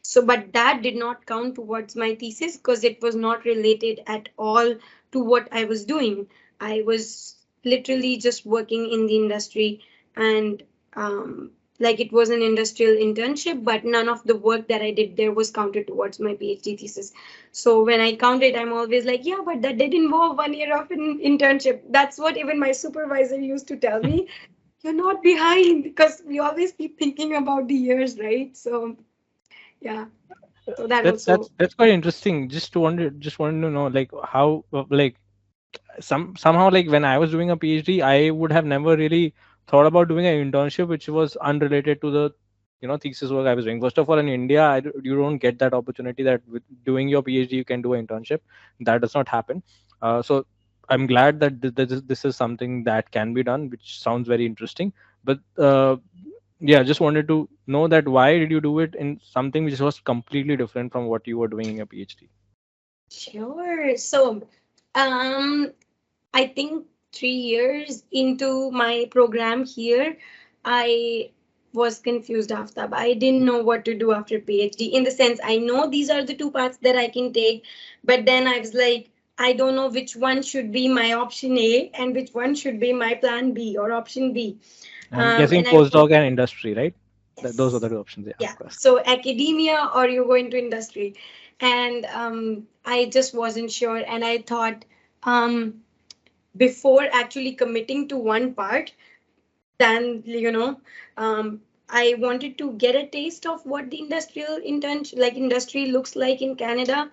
So, but that did not count towards my thesis because it was not related at all to what I was doing. I was literally just working in the industry and like it was an industrial internship, but none of the work that I did there was counted towards my PhD thesis. So when I count it, I'm always like, yeah, but that did involve 1 year of an internship. That's what even my supervisor used to tell me. You're not behind because we always keep thinking about the years, right? So yeah, so that also. That's quite interesting. Just wanted to know like how like somehow like when I was doing a PhD, I would have never really thought about doing an internship which was unrelated to the thesis work I was doing. First of all, in India, you don't get that opportunity that with doing your PhD you can do an internship. That does not happen. So I'm glad that this is something that can be done, which sounds very interesting. But yeah, just wanted to know that why did you do it in something which was completely different from what you were doing in your PhD? Sure. So, um, I think 3 years into my program here, I was confused after. I didn't know what to do after PhD. In the sense, I know these are the two paths that I can take, but then I was like, I don't know which one should be my option A and which one should be my plan B or option B. I'm guessing And I postdoc and industry, right? Those are the Yes. two options. Yeah, Yeah. of course. So academia or you go into industry. And I just wasn't sure. And I thought before actually committing to one part, then, I wanted to get a taste of what the industrial intern like industry looks like in Canada.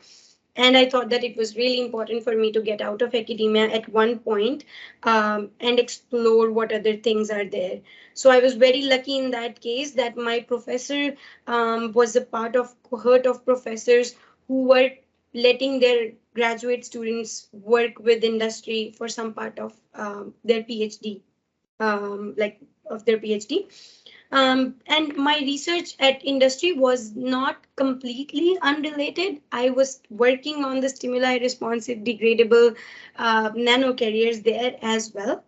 And I thought that it was really important for me to get out of academia at one point and explore what other things are there. So I was very lucky in that case that my professor was a part of cohort of professors who were letting their graduate students work with industry for some part of their PhD, like of their PhD. And my research at industry was not completely unrelated. I was working on the stimuli responsive degradable nano carriers there as well.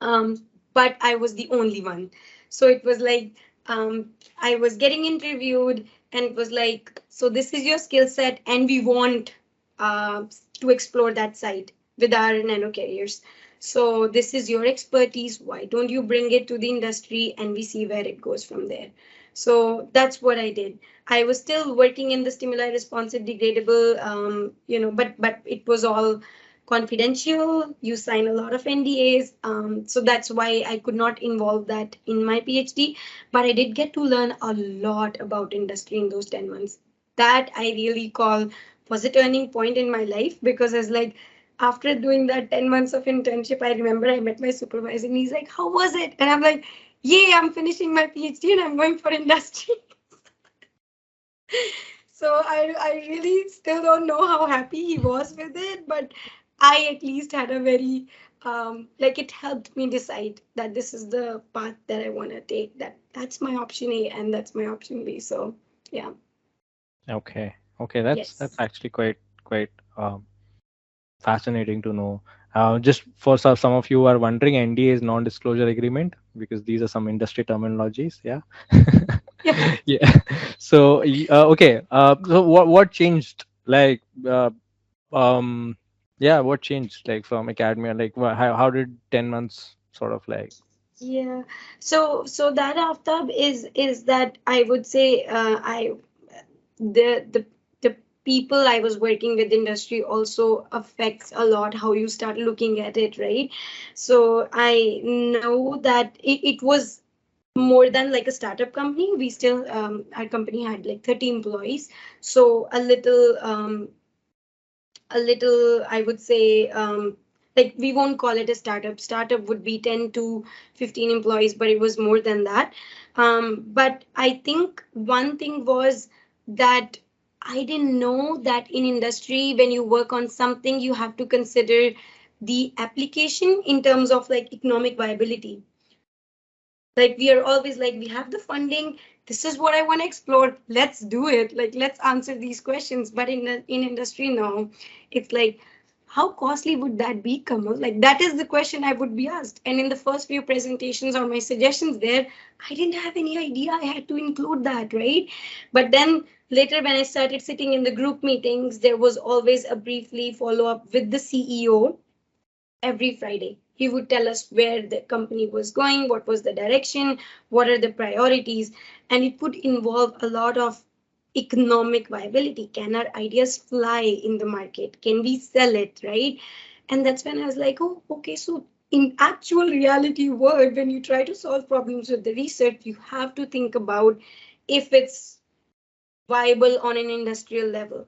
Um, but I was the only one. So it was like I was getting interviewed and it was like, so this is your skill set and we want uh, to explore that side with our nano carriers. So this is your expertise. Why don't you bring it to the industry and we see where it goes from there? So that's what I did. I was still working in the stimuli responsive degradable, but it was all confidential. You sign a lot of NDAs. So that's why I could not involve that in my PhD. But I did get to learn a lot about industry in those 10 months. That I really call was a turning point in my life, because as like after doing that 10 months of internship, I remember I met my supervisor and he's like, "How was it?" And I'm like, "Yay, I'm finishing my PhD and I'm going for industry." So I really still don't know how happy he was with it, but I at least had a very like it helped me decide that this is the path that I want to take. That's my option A and that's my option B. So yeah, Okay. Okay, that's yes, actually quite fascinating to know. Just for some of you who are wondering, NDA is non-disclosure agreement because these are some industry terminologies. Yeah. yeah, Yeah. So okay. So what changed? Like um yeah, what changed like from academia? Like how did 10 months sort of like? yeah. So that after is that I would say I the the people I was working with industry also affects a lot how you start looking at it, right? So I know that it was more than like a startup company. We still our company had like 30 employees, so a little I would say like we won't call it a startup would be 10 to 15 employees, but it was more than that. But I think one thing was that I didn't know that in industry when you work on something you have to consider the application in terms of like economic viability. Like we are always like we have the funding, this is what I want to explore, let's do it, like let's answer these questions. But in industry now it's like how costly would that be, Kamal? Like that is the question I would be asked. And in the first few presentations or my suggestions there, I didn't have any idea I had to include that, right? But then later when I started sitting in the group meetings, there was always a briefly follow up with the CEO every Friday. He would tell us where the company was going, what was the direction, what are the priorities, and it would involve a lot of economic viability. Can our ideas fly in the market? Can we sell it, right? And that's when I was like, oh, okay, so in actual reality world, when you try to solve problems with the research, you have to think about if it's viable on an industrial level.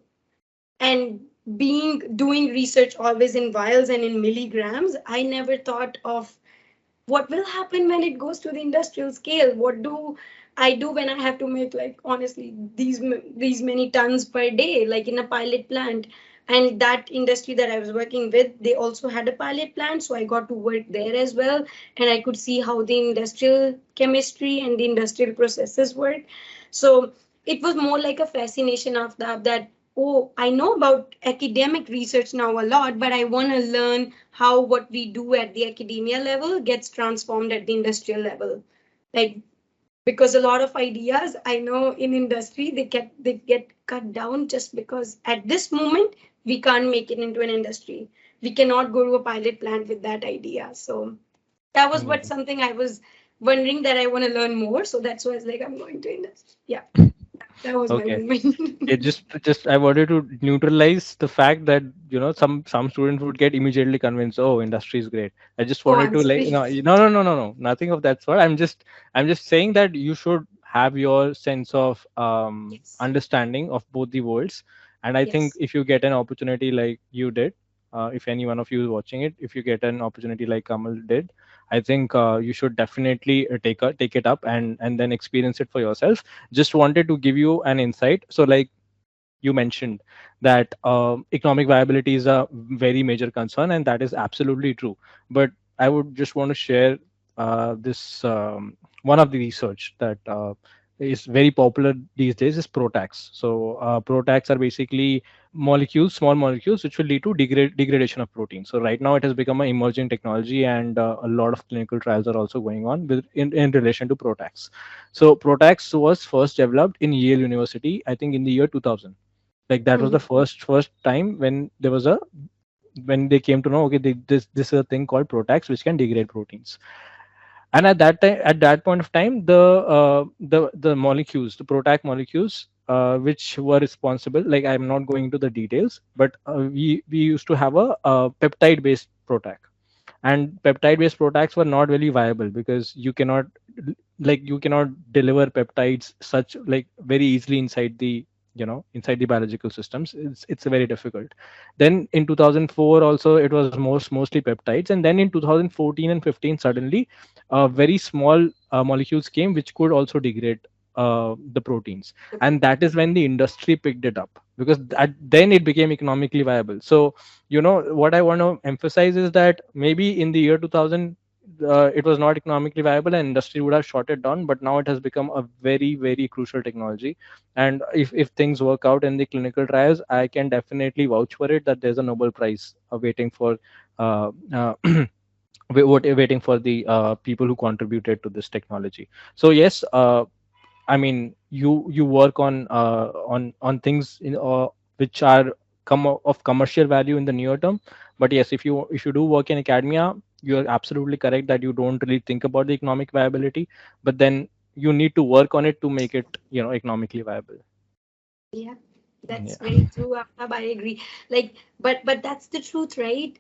And being doing research always in vials and in milligrams, I never thought of what will happen when it goes to the industrial scale. What do I do when I have to make like honestly these many tons per day, like in a pilot plant? And that industry that I was working with, they also had a pilot plant, so I got to work there as well, and I could see how the industrial chemistry and the industrial processes work. So it was more like a fascination of that. Oh, I know about academic research now a lot, but I want to learn how what we do at the academia level gets transformed at the industrial level. Like because a lot of ideas I know in industry they get cut down just because at this moment we can't make it into an industry. We cannot go to a pilot plant with that idea. So that was what something I was wondering that I want to learn more. So that's why I was like, I'm going to industry. Yeah, that was my Okay. moment. It just I wanted to neutralize the fact that some students would get immediately convinced, oh, industry is great. I just Oh, wanted I'm to like sorry. no, nothing of that sort. I'm just saying that you should have your sense of Yes. understanding of both the worlds. And I think Yes. if you get an opportunity like you did, if any one of you is watching it, if you get an opportunity like Kamal did, I think you should definitely take it up and then experience it for yourself. Just wanted to give you an insight. So like you mentioned that economic viability is a very major concern, and that is absolutely true. But I would just want to share this one of the research that is very popular these days is protacs. So protacs are basically small molecules, which will lead to degradation of protein. So right now it has become an emerging technology, and a lot of clinical trials are also going on in relation to protacs. So protacs was first developed in Yale University, I think in the year 2000. Like that was the Mhm. first time when there was a when they came to know, okay, this is a thing called protacs which can degrade proteins. And at that point of time, the molecules, the protac molecules, which were responsible, like I'm not going into the details, but we used to have a peptide based protac. And peptide based protacs were not really viable because you cannot deliver peptides such like very easily inside the inside the biological systems, it's very difficult. Then in 2004 also it was mostly peptides, and then in 2014 and 15 suddenly very small molecules came which could also degrade the proteins, The and protein. that is when the industry picked it up, because then it became economically viable. So what I want to emphasize is that maybe in the year 2000 it was not economically viable and industry would have shot it down, but now it has become a very very crucial technology. And if things work out in the clinical trials, I can definitely vouch for it that there's a Nobel Prize waiting for uh, uh, waiting for the people who contributed to this technology. So yes, I mean, you work on things which are of commercial value in the near term. But yes, if you do work in academia, you are absolutely correct that you don't really think about the economic viability, but then you need to work on it to make it economically viable. Yeah, that's Yeah. very true, Aftab. I agree. Like, but that's the truth, right?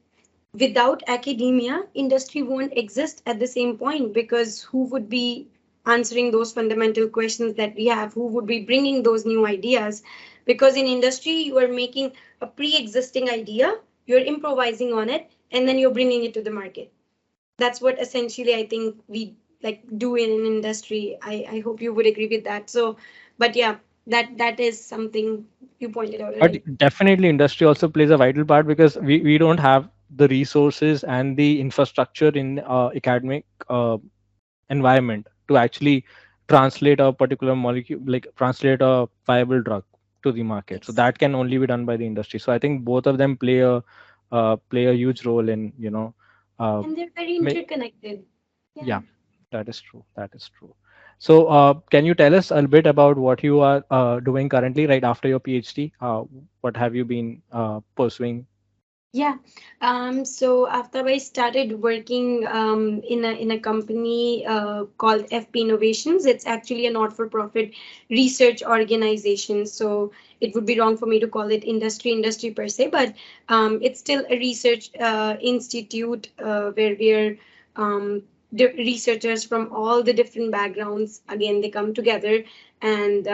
Without academia, industry won't exist at the same point, because who would be answering those fundamental questions that we have? Who would be bringing those new ideas? Because in industry, you are making a pre-existing idea, you're improvising on it, and then you're bringing it to the market. That's what essentially I think we like do in an industry. I hope you would agree with that. So, but yeah, that is something you pointed out But earlier. definitely industry also plays a vital part, because we don't have the resources and the infrastructure in academic environment to actually translate a particular molecule, like translate a viable drug to the market. So Yes, that can only be done by the industry. So I think both of them play a huge role in uh, and they're very ma- interconnected. Yeah. yeah, that is true. That is true. So, can you tell us a bit about what you are doing currently, right after your PhD? What have you been pursuing? Yeah. So after I started working in a company called FP Innovations, it's actually a not-for-profit research organization. So it would be wrong for me to call it industry per se, but it's still a research institute where we're researchers from all the different backgrounds. Again, they come together, and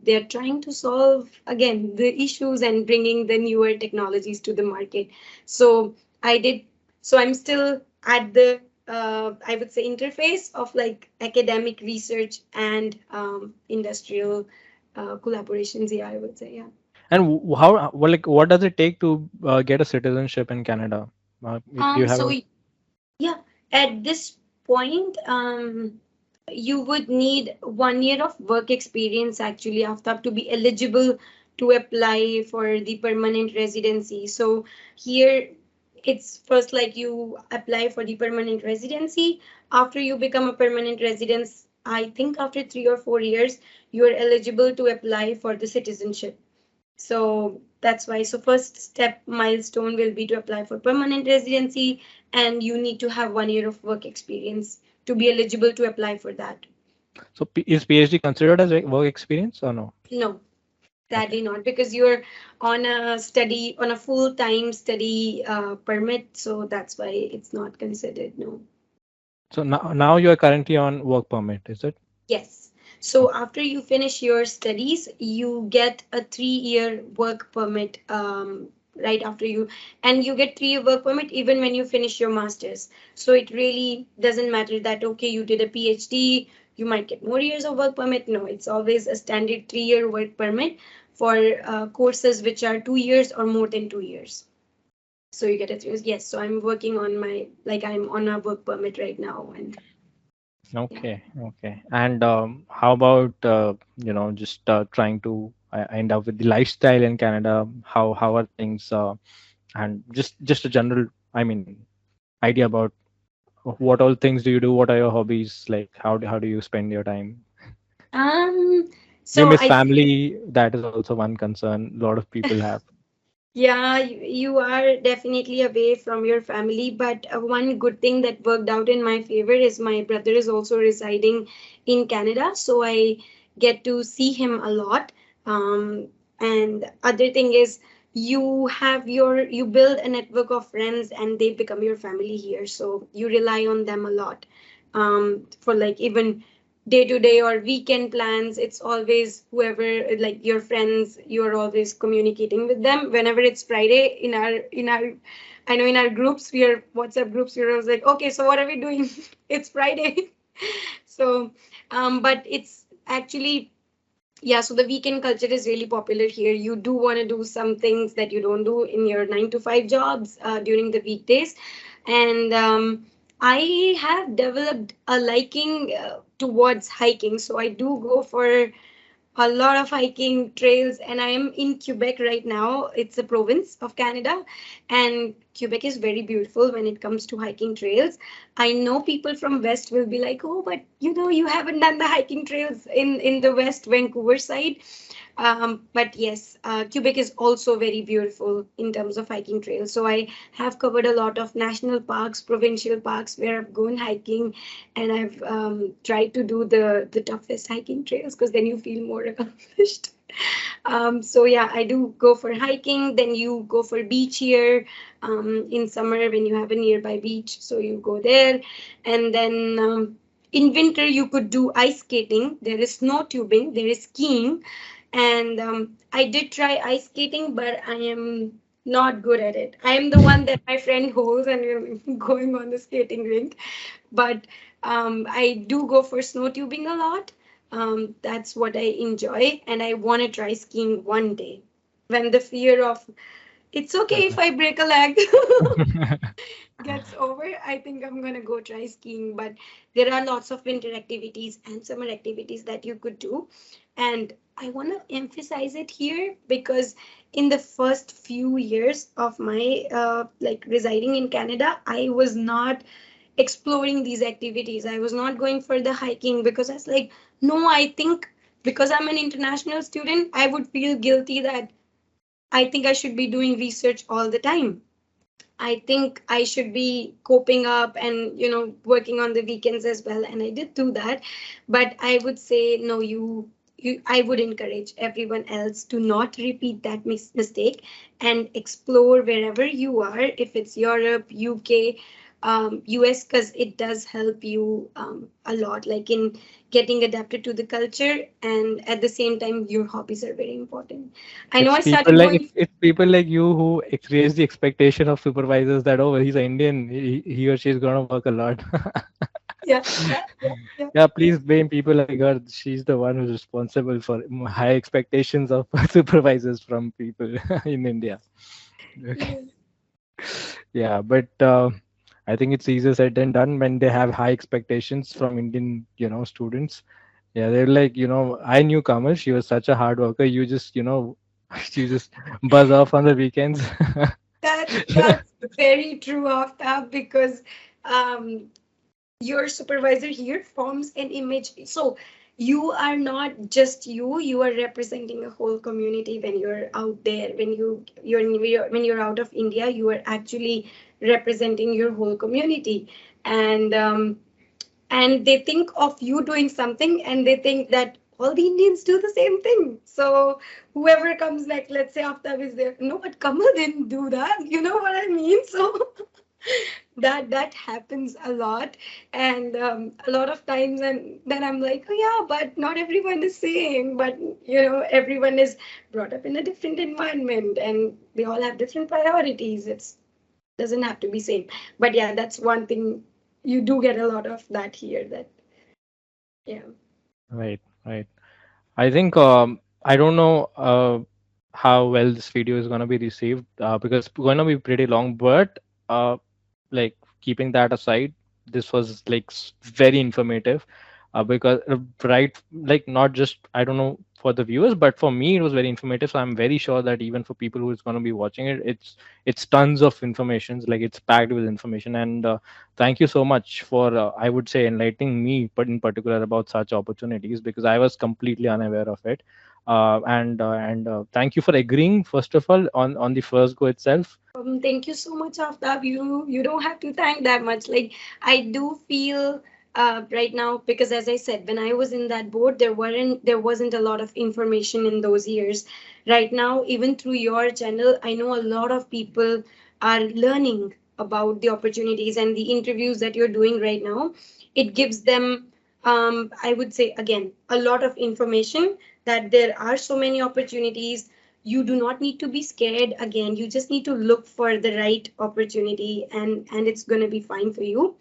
they're trying to solve again the issues and bringing the newer technologies to the market. So I did. So I'm still at the I would say interface of like academic research and industrial collaborations. Yeah, I would say. Yeah. And what does it take to get a citizenship in Canada? Do you have So a yeah, at this point, you would need 1 year of work experience actually after to be eligible to apply for the permanent residency. So here it's first like you apply for the permanent residency. After you become a permanent resident, I think after 3 or 4 years, you are eligible to apply for the citizenship. So that's why. So first step milestone will be to apply for permanent residency, and you need to have 1 year of work experience to be eligible to apply for that. is PhD considered as a work experience or no? No, Okay. sadly not, because you're on a full-time study permit, so that's why it's not considered. No. So now you are currently on work permit, is it? Yes. So Okay. after you finish your studies, you get a 3 year work permit right after you, and you get 3 year work permit even when you finish your masters. So it really doesn't matter that okay you did a PhD, you might get more years of work permit. No, it's always a standard 3 year work permit for courses which are 2 years or more than 2 years. So you get a 3 years. Yes. So I'm working on my like I'm on a work permit right now, and yeah. Okay, okay. And how about just trying to end up with the lifestyle in Canada? How are things? And just a general, I mean, idea about what all things do you do? What are your hobbies? Like how do you spend your time? Um. Do you So miss I family? That is also one concern a lot of people have. Yeah, you are definitely away from your family, but one good thing that worked out in my favor is my brother is also residing in Canada, so I get to see him a lot. And other thing is you build a network of friends and they become your family here, so you rely on them a lot. For like even day to day or weekend plans. It's always whoever, like your friends, you're always communicating with them. Whenever it's Friday, in our I know in our groups, we are WhatsApp groups, we're always like, okay, so what are we doing? It's Friday. So but it's actually, yeah, so the weekend culture is really popular here. You do want to do some things that you don't do in your 9 to 5 jobs during the weekdays. And I have developed a liking towards hiking. So I do go for a lot of hiking trails, and I am in Quebec right now. It's a province of Canada, and Quebec is very beautiful when it comes to hiking trails. I know people from West will be like, oh, but you haven't done the hiking trails in the West Vancouver side. But yes, Quebec is also very beautiful in terms of hiking trails. So I have covered a lot of national parks, provincial parks where I've gone hiking, and I've tried to do the toughest hiking trails because then you feel more accomplished. So yeah, I do go for hiking. Then you go for beach here in summer when you have a nearby beach, so you go there, and then. In winter, you could do ice skating. There is snow tubing. There is skiing, and I did try ice skating, but I am not good at it. I am the one that my friend holds and we're going on the skating rink. But I do go for snow tubing a lot. That's what I enjoy, and I want to try skiing one day. When the fear of it's okay if I break a leg gets over, I think I'm gonna go try skiing. But there are lots of winter activities and summer activities that you could do. And I want to emphasize it here because in the first few years of my like residing in Canada, I was not exploring these activities. I was not going for the hiking because I was like, no, I think because I'm an international student, I would feel guilty that I think I should be doing research all the time. I think I should be coping up and working on the weekends as well, and I did do that. But I would say no, I would encourage everyone else to not repeat that mistake and explore wherever you are, if it's Europe, UK, US, because it does help you a lot, like in getting adapted to the culture, and at the same time, your hobbies are very important. I know It's I people started like going. it's people like you who raise the expectation of supervisors that, oh, he's an Indian, he or she is gonna work a lot. Yeah, yeah, yeah, yeah, Yeah, yeah. please blame people like her. She's the one who's responsible for high expectations of supervisors from people in India. Okay. Yeah. Yeah, but I think it's easier said than done when they have high expectations from Indian, students. Yeah, they're like, I knew Kamal. She was such a hard worker. You just, you just buzz off on the weekends. That's very true, Aftab, because um, your supervisor here forms an image. So you are not just you are representing a whole community when you're out there. When you're out of India, you are actually representing your whole community. And they think of you doing something, and they think that all the Indians do the same thing. So whoever comes, like, let's say Aftab is there, no, but Kamal didn't do that. You know what I mean? So that happens a lot, and a lot of times, and then I'm like, oh yeah, but not everyone is same. But everyone is brought up in a different environment, and they all have different priorities. It's doesn't have to be same. But yeah, that's one thing you do get a lot of that here. That yeah. Right, right. I think I don't know how well this video is gonna be received because it's gonna be pretty long. But like keeping that aside, this was like very informative because right, like not just I don't know for the viewers, but for me it was very informative. So I'm very sure that even for people who is gonna be watching it, it's tons of information. Like it's packed with information. And thank you so much for I would say enlightening me, but in particular about such opportunities because I was completely unaware of it. And thank you for agreeing first of all on the first go itself. Thank you so much, Aftab. You don't have to thank that much. Like, I do feel right now, because as I said, when I was in that board, there wasn't a lot of information in those years. Right now, even through your channel, I know a lot of people are learning about the opportunities and the interviews that you're doing right now. It gives them I would say again, a lot of information, that there are so many opportunities. You do not need to be scared. Again, you just need to look for the right opportunity, and it's going to be fine for you.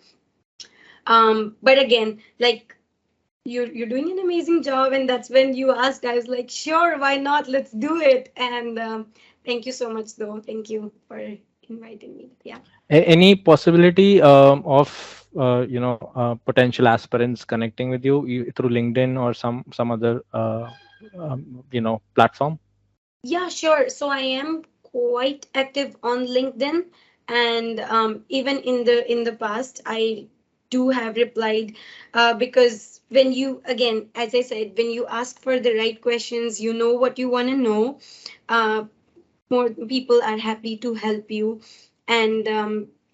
But again, like, you're doing an amazing job, and that's when you asked, I was like, sure, why not, let's do it. And thank you so much, though. Thank you for inviting me. Yeah. Any possibility of potential aspirants connecting with you through LinkedIn or some other platform? Yeah, sure. So I am quite active on LinkedIn, and even in the past, I do have replied, because when you, again, as I said, when you ask for the right questions, you know what you want to know. Uh, More people are happy to help you, and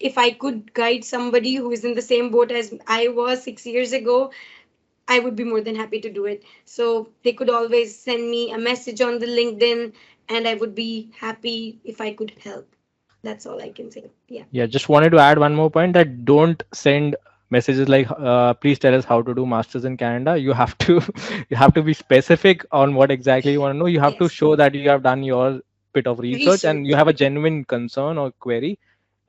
if I could guide somebody who is in the same boat as I was 6 years ago, I would be more than happy to do it. So they could always send me a message on the LinkedIn, and I would be happy if I could help. That's all I can say. Yeah. Yeah, just wanted to add one more point, that don't send messages like please tell us how to do masters in Canada. You have to you have to be specific on what exactly you want to know. You have to Yes. show that you have done your bit of research and you Research. have a genuine concern or query.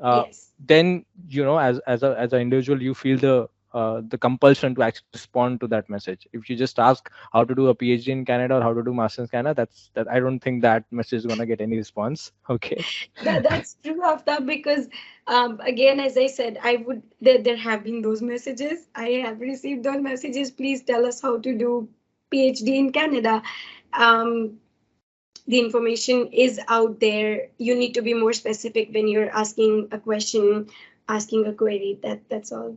Yes. Then as an individual, you feel the compulsion to actually respond to that message. If you just ask how to do a PhD in Canada or how to do masters in Canada, that I don't think that message is gonna get any response. Okay. That's true, After, because again, as I said, I would there have been those messages. I have received those messages. Please tell us how to do PhD in Canada. Um, the information is out there. You need to be more specific when you're asking a question, asking a query. That's all.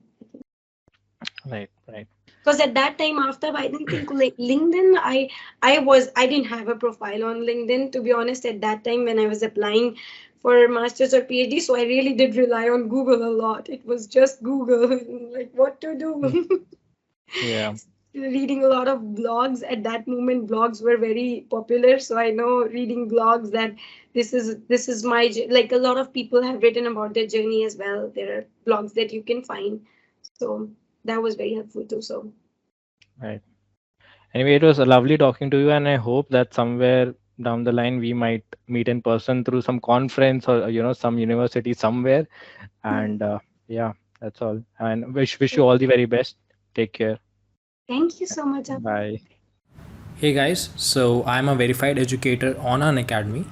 Right, right. Because at that time, after, I didn't think like LinkedIn. I didn't have a profile on LinkedIn, to be honest, at that time when I was applying for masters or PhD. So I really did rely on Google a lot. It was just Google, like what to Mm. do. Yeah. Reading a lot of blogs at that moment. Blogs were very popular, so I know, reading blogs, that this is my like, a lot of people have written about their journey as well. There are blogs that you can find, so that was very helpful too. So Right. Anyway, it was lovely talking to you, and I hope that somewhere down the line we might meet in person through some conference or some university somewhere. And yeah, that's all. And wish you all the very best. Take care. thank you so much. Bye. Hey guys, so I'm a verified educator on Unacademy,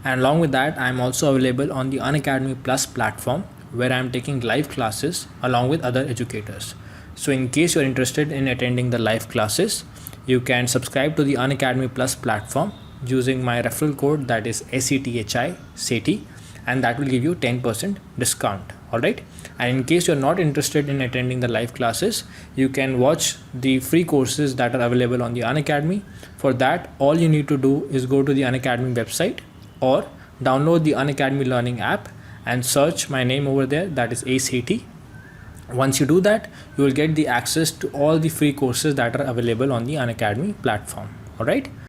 and along with that, I'm also available on the Unacademy Plus platform where I'm taking live classes along with other educators. So, in case you're interested in attending the live classes, you can subscribe to the Unacademy Plus platform using my referral code, that is SETHI, and that will give you 10% discount. Alright, and in case you're not interested in attending the live classes, you can watch the free courses that are available on the Unacademy. For that, all you need to do is go to the Unacademy website or download the Unacademy Learning app and search my name over there, that is ACT. Once you do that, you will get the access to all the free courses that are available on the Unacademy platform. Alright.